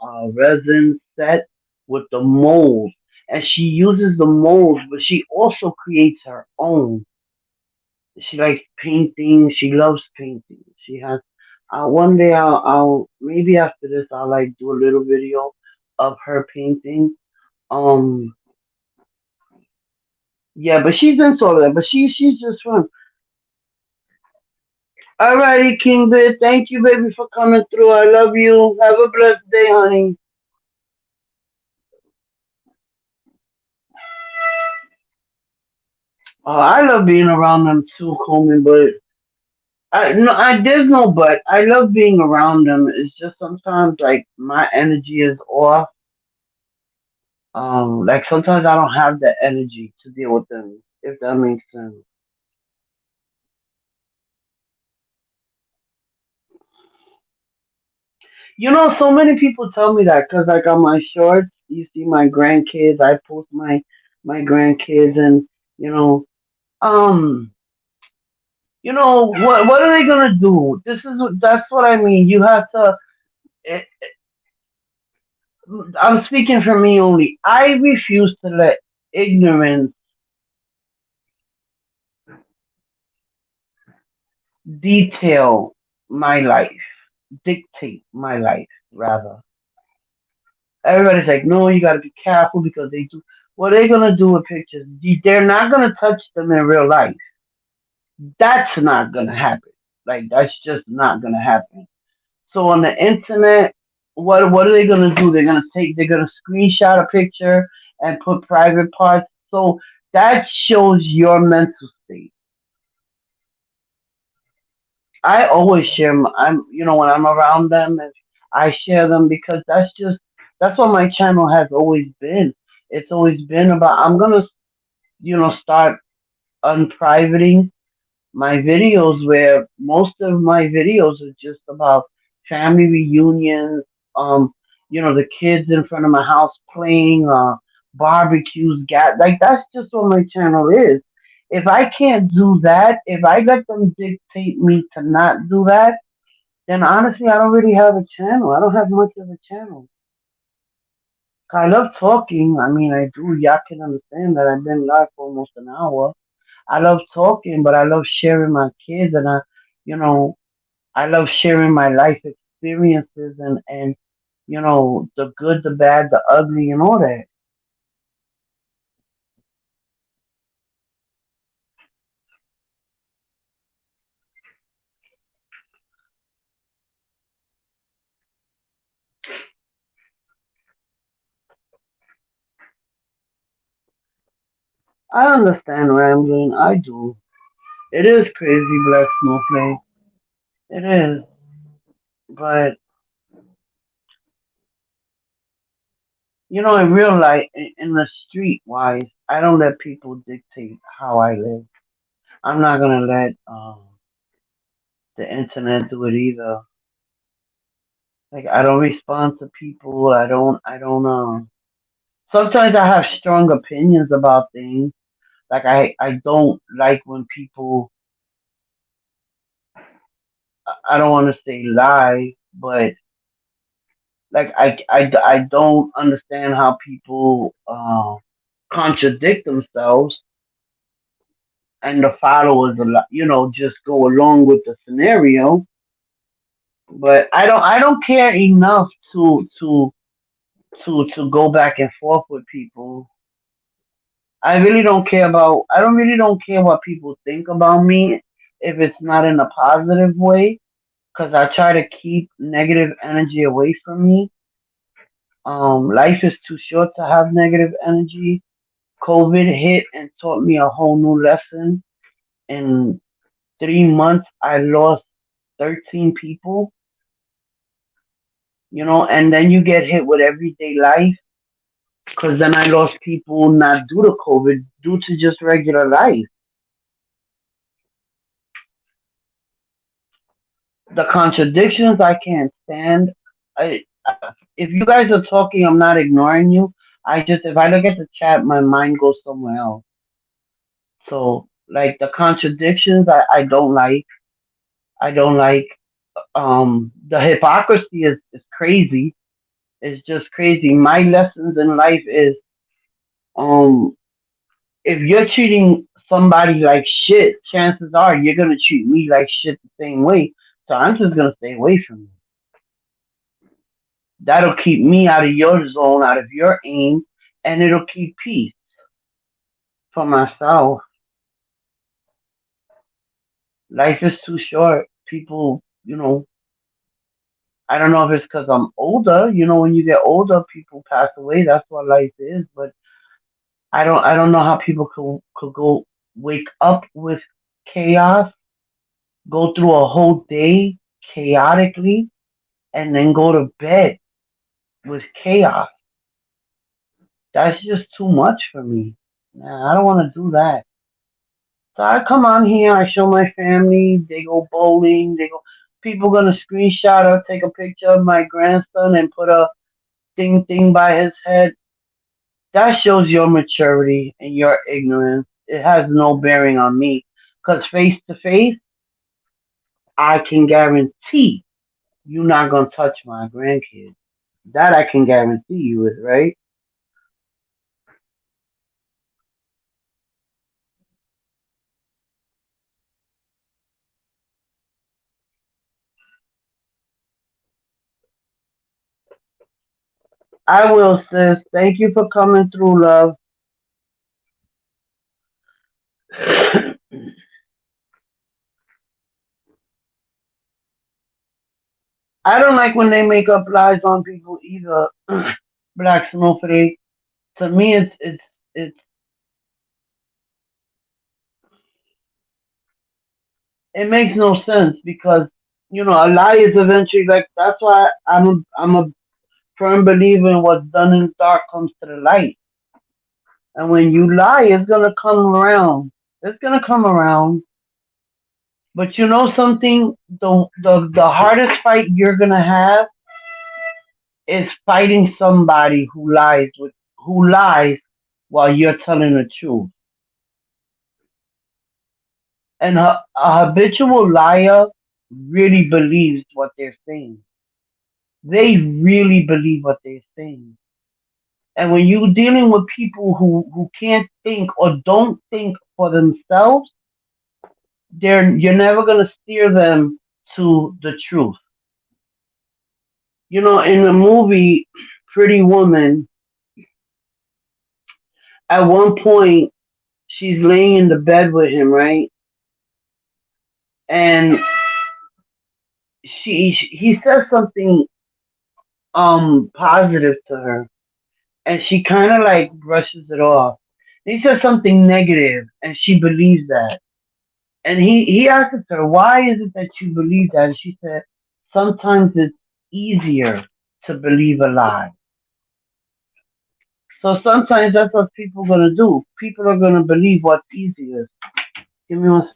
a resin set with the molds, and she uses the molds, but she also creates her own. She likes painting. She loves painting. She has. One day I'll maybe after this I'll like do a little video of her painting. Um, yeah, but she's into all of that. But she's just fun. Alrighty, King Bit. Thank you, baby, for coming through. I love you. Have a blessed day, honey. I love being around them too, Coleman. But there's no but. I love being around them. It's just sometimes like my energy is off. Like sometimes I don't have the energy to deal with them, if that makes sense. So many people tell me that because like on my shorts, you see my grandkids. I post my grandkids, and you know, um, what are they gonna do? That's what I mean. You have to. eh, I'm speaking for me only. I refuse to let ignorance detail my life, dictate my life, rather. Everybody's like, no, you got to be careful because they do. What are they gonna do with pictures? They're not gonna touch them in real life. That's not gonna happen. Like that's just not gonna happen. So on the internet, what are they gonna do? They're gonna screenshot a picture and put private parts. So that shows your mental state. I always share. When I'm around them, and I share them because that's what my channel has always been. It's always been about. I'm gonna, start unprivating my videos where most of my videos are just about family reunions, um, the kids in front of my house playing, barbecues, like that's just what my channel is. If I can't do that, if I let them dictate me to not do that, then honestly, I don't really have a channel. I don't have much of a channel. I love talking. I mean, I do. Y'all can understand that I've been live for almost an hour. I love talking, but I love sharing my kids, and you know, I love sharing my life experiences and the good, the bad, the ugly, and all that. I understand rambling. I do. It is crazy, Black Snowflake. It is, but in real life, in the street wise, I don't let people dictate how I live. I'm not gonna let the internet do it either. Like I don't respond to people. I don't. Sometimes I have strong opinions about things. Like I don't like when people. I don't want to say lie, but like I don't understand how people contradict themselves and the followers just go along with the scenario. But I don't care enough to go back and forth with people. I don't really don't care what people think about me if it's not in a positive way, because I try to keep negative energy away from me. Life is too short to have negative energy. COVID hit and taught me a whole new lesson. In 3 months, I lost 13 people, and then you get hit with everyday life. Because then I lost people not due to COVID, due to just regular life. The contradictions I can't stand. If you guys are talking, I'm not ignoring you. If I look at the chat, my mind goes somewhere else. So, like the contradictions, I don't like. I don't like. The hypocrisy is crazy. It's just crazy. My lessons in life is, um, if you're treating somebody like shit, chances are you're gonna treat me like shit the same way. So I'm just gonna stay away from you. That'll keep me out of your zone, out of your aim, and it'll keep peace for myself. Life is too short. People, I don't know if it's because I'm older. When you get older, people pass away. That's what life is. But I don't know how people could go wake up with chaos, go through a whole day chaotically, and then go to bed with chaos. That's just too much for me. Nah, I don't want to do that. So I come on here, I show my family, they go bowling, people gonna screenshot or take a picture of my grandson and put a thing by his head. That shows your maturity and your ignorance. It has no bearing on me. Because face to face, I can guarantee you're not gonna touch my grandkids. That I can guarantee you is right. I will, sis. Thank you for coming through, love. I don't like when they make up lies on people either. Black Snowflake. To me, it's it makes no sense because a lie is eventually like that's why I'm a firm believer in what's done in the dark comes to the light, and when you lie, it's gonna come around. It's gonna come around. But you know something, the hardest fight you're gonna have is fighting somebody who lies while you're telling the truth. And a habitual liar really believes what they're saying. They really believe what they're saying. And when you're dealing with people who can't think or don't think for themselves, you're never gonna steer them to the truth. In the movie Pretty Woman, at one point she's laying in the bed with him, right? And he says something positive to her, and she kind of like brushes it off. He says something negative, and she believes that. And he asks her, "Why is it that you believe that?" And she said, "Sometimes it's easier to believe a lie." So sometimes that's what people are gonna do. People are gonna believe what's easiest. Give me one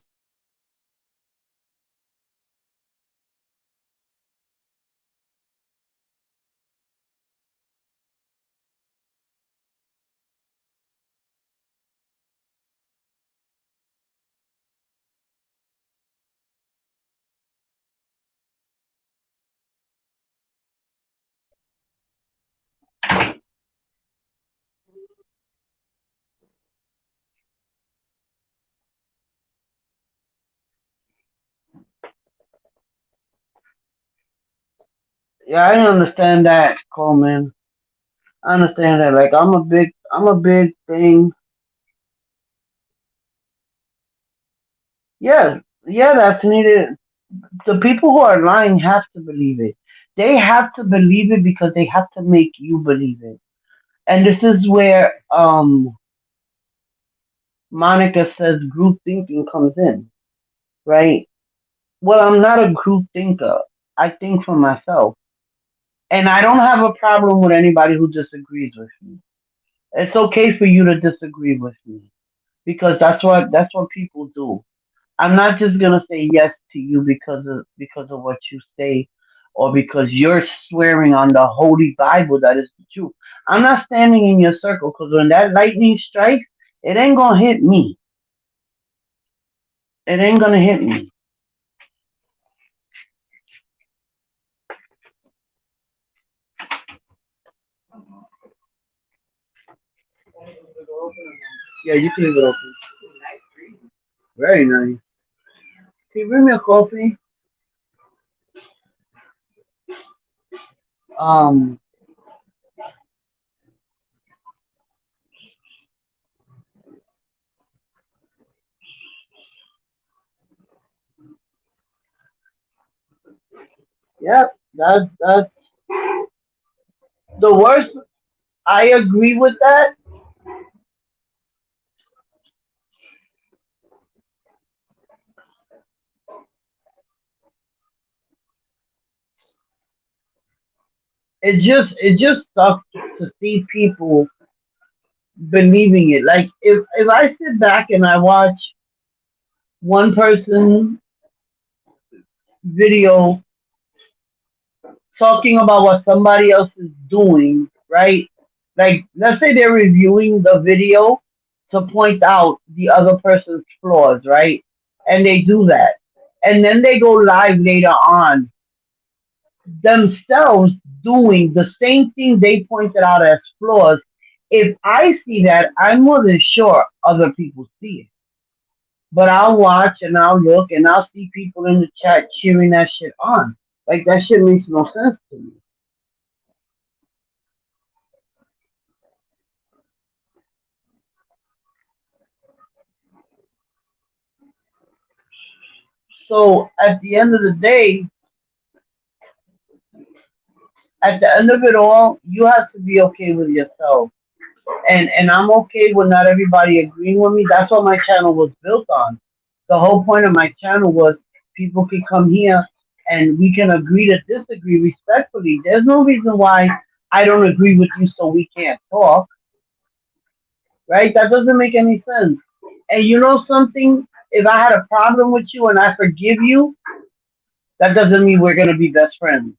Yeah, I understand that, Coleman. I understand that. Like I'm a big thing. Yeah, yeah, that's needed. The people who are lying have to believe it. They have to believe it because they have to make you believe it. And this is where Monica says group thinking comes in, right? Well, I'm not a group thinker. I think for myself. And I don't have a problem with anybody who disagrees with me. It's okay for you to disagree with me because that's what people do. I'm not just gonna say yes to you because of what you say or because you're swearing on the holy Bible that is the truth. I'm not standing in your circle because when that lightning strikes, it ain't gonna hit me. It ain't gonna hit me. Yeah, you can leave it open. Very nice. Can you bring me a coffee? Um, yep, that's the worst. I agree with that. It just sucks to see people believing it. Like if I sit back and I watch one person video talking about what somebody else is doing, right? Like let's say they're reviewing the video to point out the other person's flaws, right? And they do that. And then they go live later on themselves doing the same thing they pointed out as flaws. If I see that, I'm more than sure other people see it. But I'll watch and I'll look and I'll see people in the chat cheering that shit on. Like that shit makes no sense to me. So at the end of it all, you have to be okay with yourself. And I'm okay with not everybody agreeing with me. That's what my channel was built on. The whole point of my channel was people can come here and we can agree to disagree respectfully. There's no reason why I don't agree with you so we can't talk, right? That doesn't make any sense. And you know something? If I had a problem with you and I forgive you, that doesn't mean we're gonna be best friends.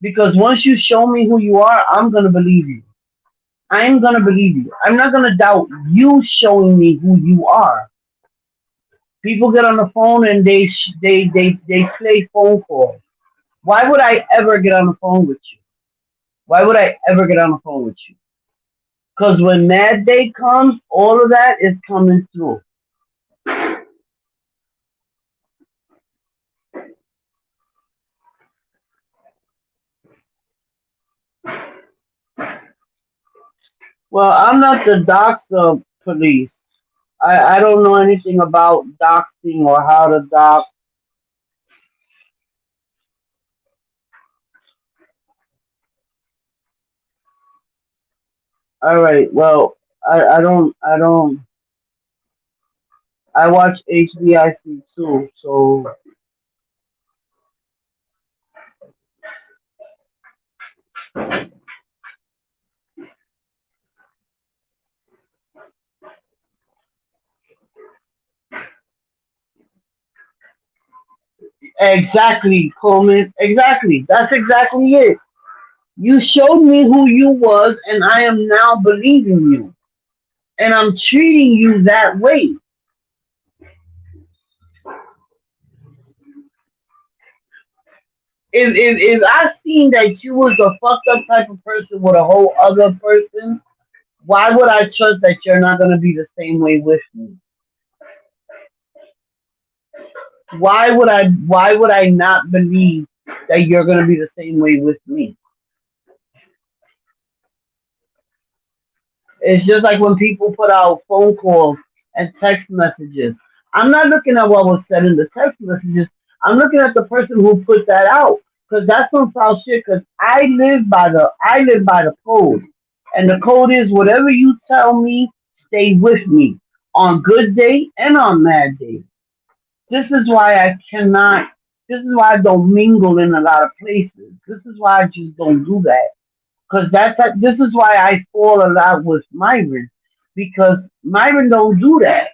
Because once you show me who you are, I'm gonna believe you. I'm gonna believe you. I'm not gonna doubt you showing me who you are. People get on the phone and they play phone calls. Why would I ever get on the phone with you? Why would I ever get on the phone with you? Because when Mad Day comes, all of that is coming through. Well, I'm not the doxer police. I don't know anything about doxing or how to dox. All right. Well, I don't. I watch HBIC too. So exactly, Coleman. Exactly. That's exactly it. You showed me who you was, and I am now believing you, and I'm treating you that way. If I seen that you was a fucked up type of person with a whole other person, why would I trust that you're not gonna be the same way with me? Why would I? Why would I not believe that you're gonna be the same way with me. It's just like when people put out phone calls and text messages. I'm not looking at what was said in the text messages. I'm looking at the person who put that out because that's some foul shit. Because I live by the code, and the code is whatever you tell me, stay with me on good day and on bad day. This is why I cannot. This is why I don't mingle in a lot of places. This is why I just don't do that. Cause this is why I fall a lot with Myron, because Myron don't do that.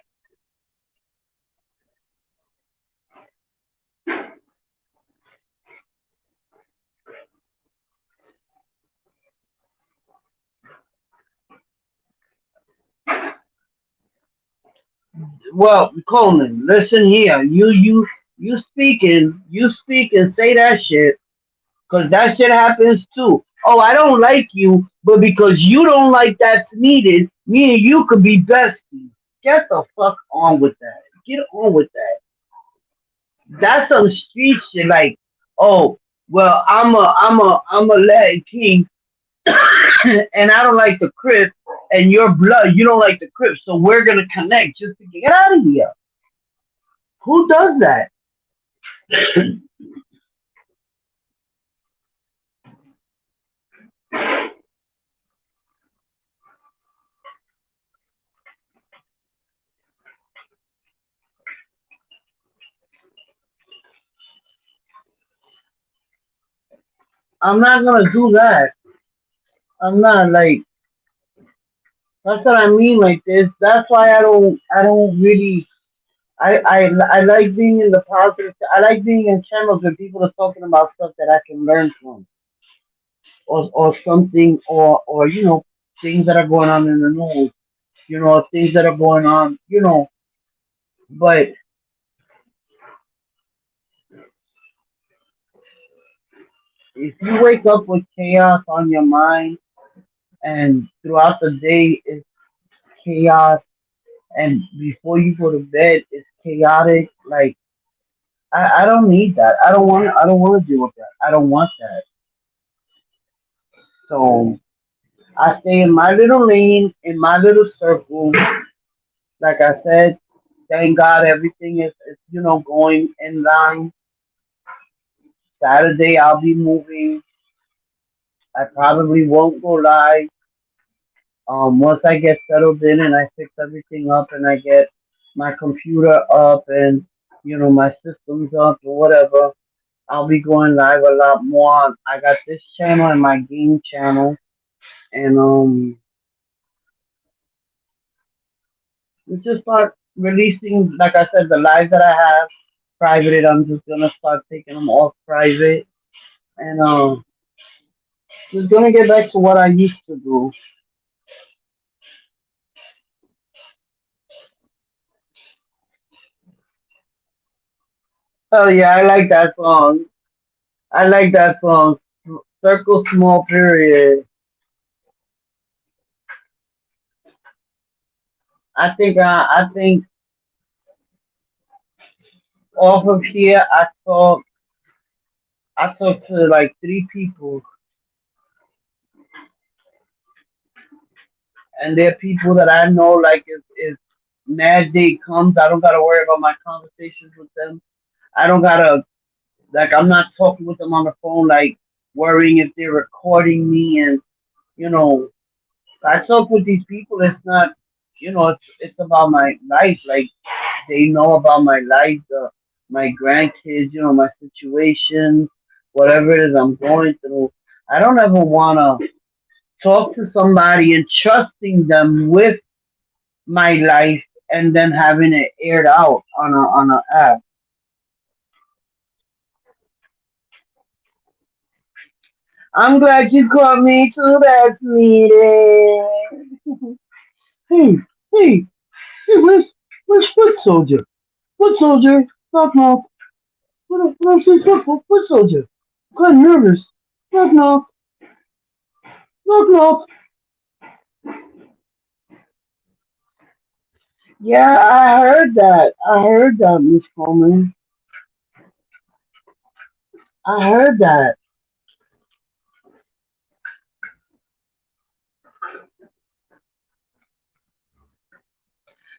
Well, Coleman, listen here. You speak and say that shit, cause that shit happens too. Oh, I don't like you, but because you don't like that's needed, me and you could be besties. Get the fuck on with that. Get on with that. That's some street shit. Like, oh, well, I'm a Latin king, and I don't like the Crip, and your blood, you don't like the Crip, so we're gonna connect just to get out of here. Who does that? I'm not gonna do that. I'm not like that's what I mean. Like this. That's why I don't really. I like being in the positive. I like being in channels where people are talking about stuff that I can learn from, or something, or things that are going on in the news. Things that are going on. But if you wake up with chaos on your mind and throughout the day it's chaos and before you go to bed it's chaotic, like I don't need that. I don't want to deal with that. I don't want that. So I stay in my little lane, in my little circle. Like I said, thank God everything is going in line. Saturday I'll be moving. I probably won't go live. Once I get settled in and I fix everything up and I get my computer up and my systems up or whatever, I'll be going live a lot more. I got this channel and my game channel, and we just start releasing. Like I said, the lives that I have private. I'm just gonna start taking them off private, and just gonna get back to what I used to do. Oh yeah, I like that song. I like that song. Circle small period. I think off of here I talked to like three people, and they're people that I know. Like if mad day comes, I don't gotta worry about my conversations with them. I don't gotta like I'm not talking with them on the phone like worrying if they're recording me, and you know I talk with these people. It's not it's about my life. Like they know about my life, my grandkids, my situation, whatever it is I'm going through. I don't ever wanna talk to somebody and trusting them with my life and then having it aired out on a app. I'm glad you caught me too, that's needed. Hey, hey, hey, where's foot soldier? Foot soldier, knock knock. What else foot soldier? I'm kind of nervous. Knock knock, knock knock. Yeah, I heard that. I heard that, Miss Coleman. I heard that,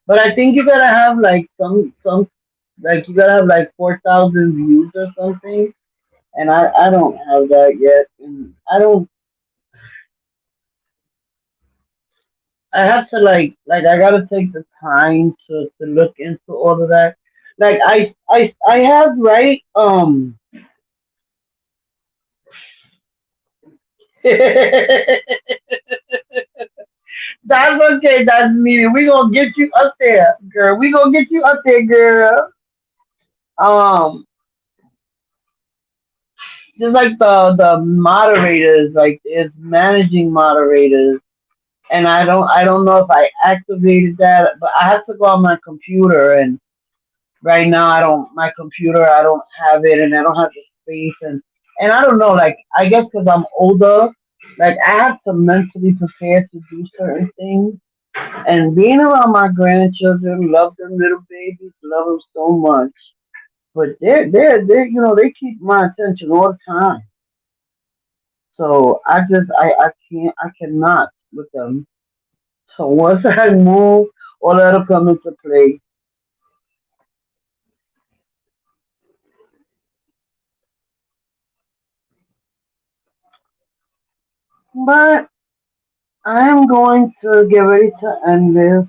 but I think you gotta have like some like you gotta have like 4,000 views or something, and I don't have that yet, and I have to like I gotta take the time to look into all of that. Like I have right That's okay, that's me. We gonna get you up there, girl. We gonna get you up there, girl. Um, just like the moderators, like it's managing moderators, and I don't know if I activated that, but I have to go on my computer, and right now I don't have it, and I don't have the space, and I don't know, like I guess because I'm older, like I have to mentally prepare to do certain things. And being around my grandchildren, love them little babies, love them so much. But they're they keep my attention all the time. So I cannot with them. So once I move, all that'll come into play. But I am going to get ready to end this.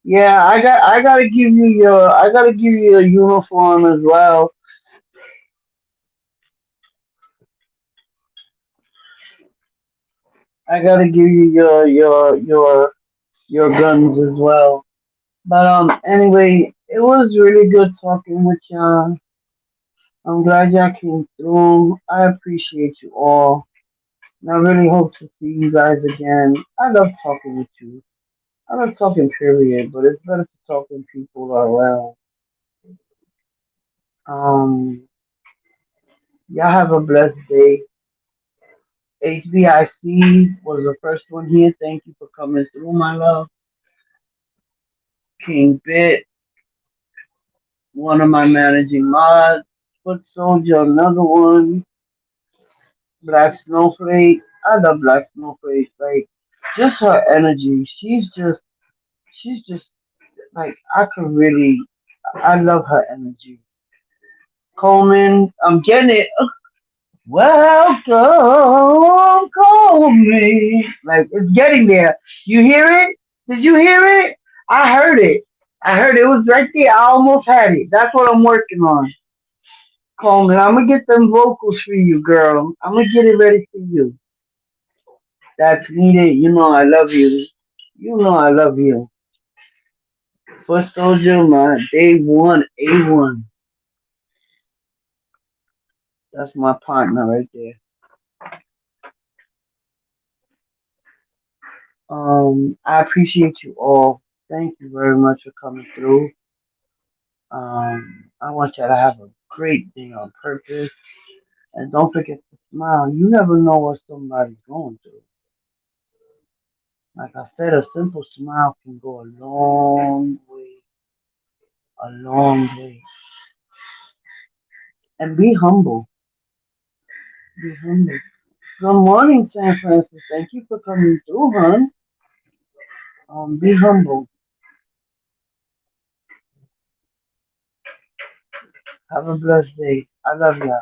Yeah, I gotta give you a uniform as well. I gotta give you your guns as well. But anyway, it was really good talking with y'all. I'm glad y'all came through. I appreciate you all. And I really hope to see you guys again. I love talking with you. I love talking period, but it's better to talk when people are around. Um, y'all have a blessed day. HBIC was the first one here. Thank you for coming through, my love. King Bit, one of my managing mods. Foot Soldier, another one. Black Snowflake. I love Black Snowflake. Like, just her energy. She's just like I could really. I love her energy. Coleman, I'm getting it. Welcome, Coleman. Like it's getting there. You hear it? Did you hear it? I heard it. I heard it was right there. I almost had it. That's what I'm working on. Coleman, I'm gonna get them vocals for you, girl. I'm gonna get it ready for you. That's needed. You know I love you. You know I love you. Foot Soldier, my day one, A1. That's my partner right there. I appreciate you all. Thank you very much for coming through. I want y'all to have a great day on purpose. And don't forget to smile. You never know what somebody's going through. Like I said, a simple smile can go a long way. A long way. And be humble. Be humble. Good morning, San Francisco. Thank you for coming through, hon. Be humble. Have a blessed day. I love y'all.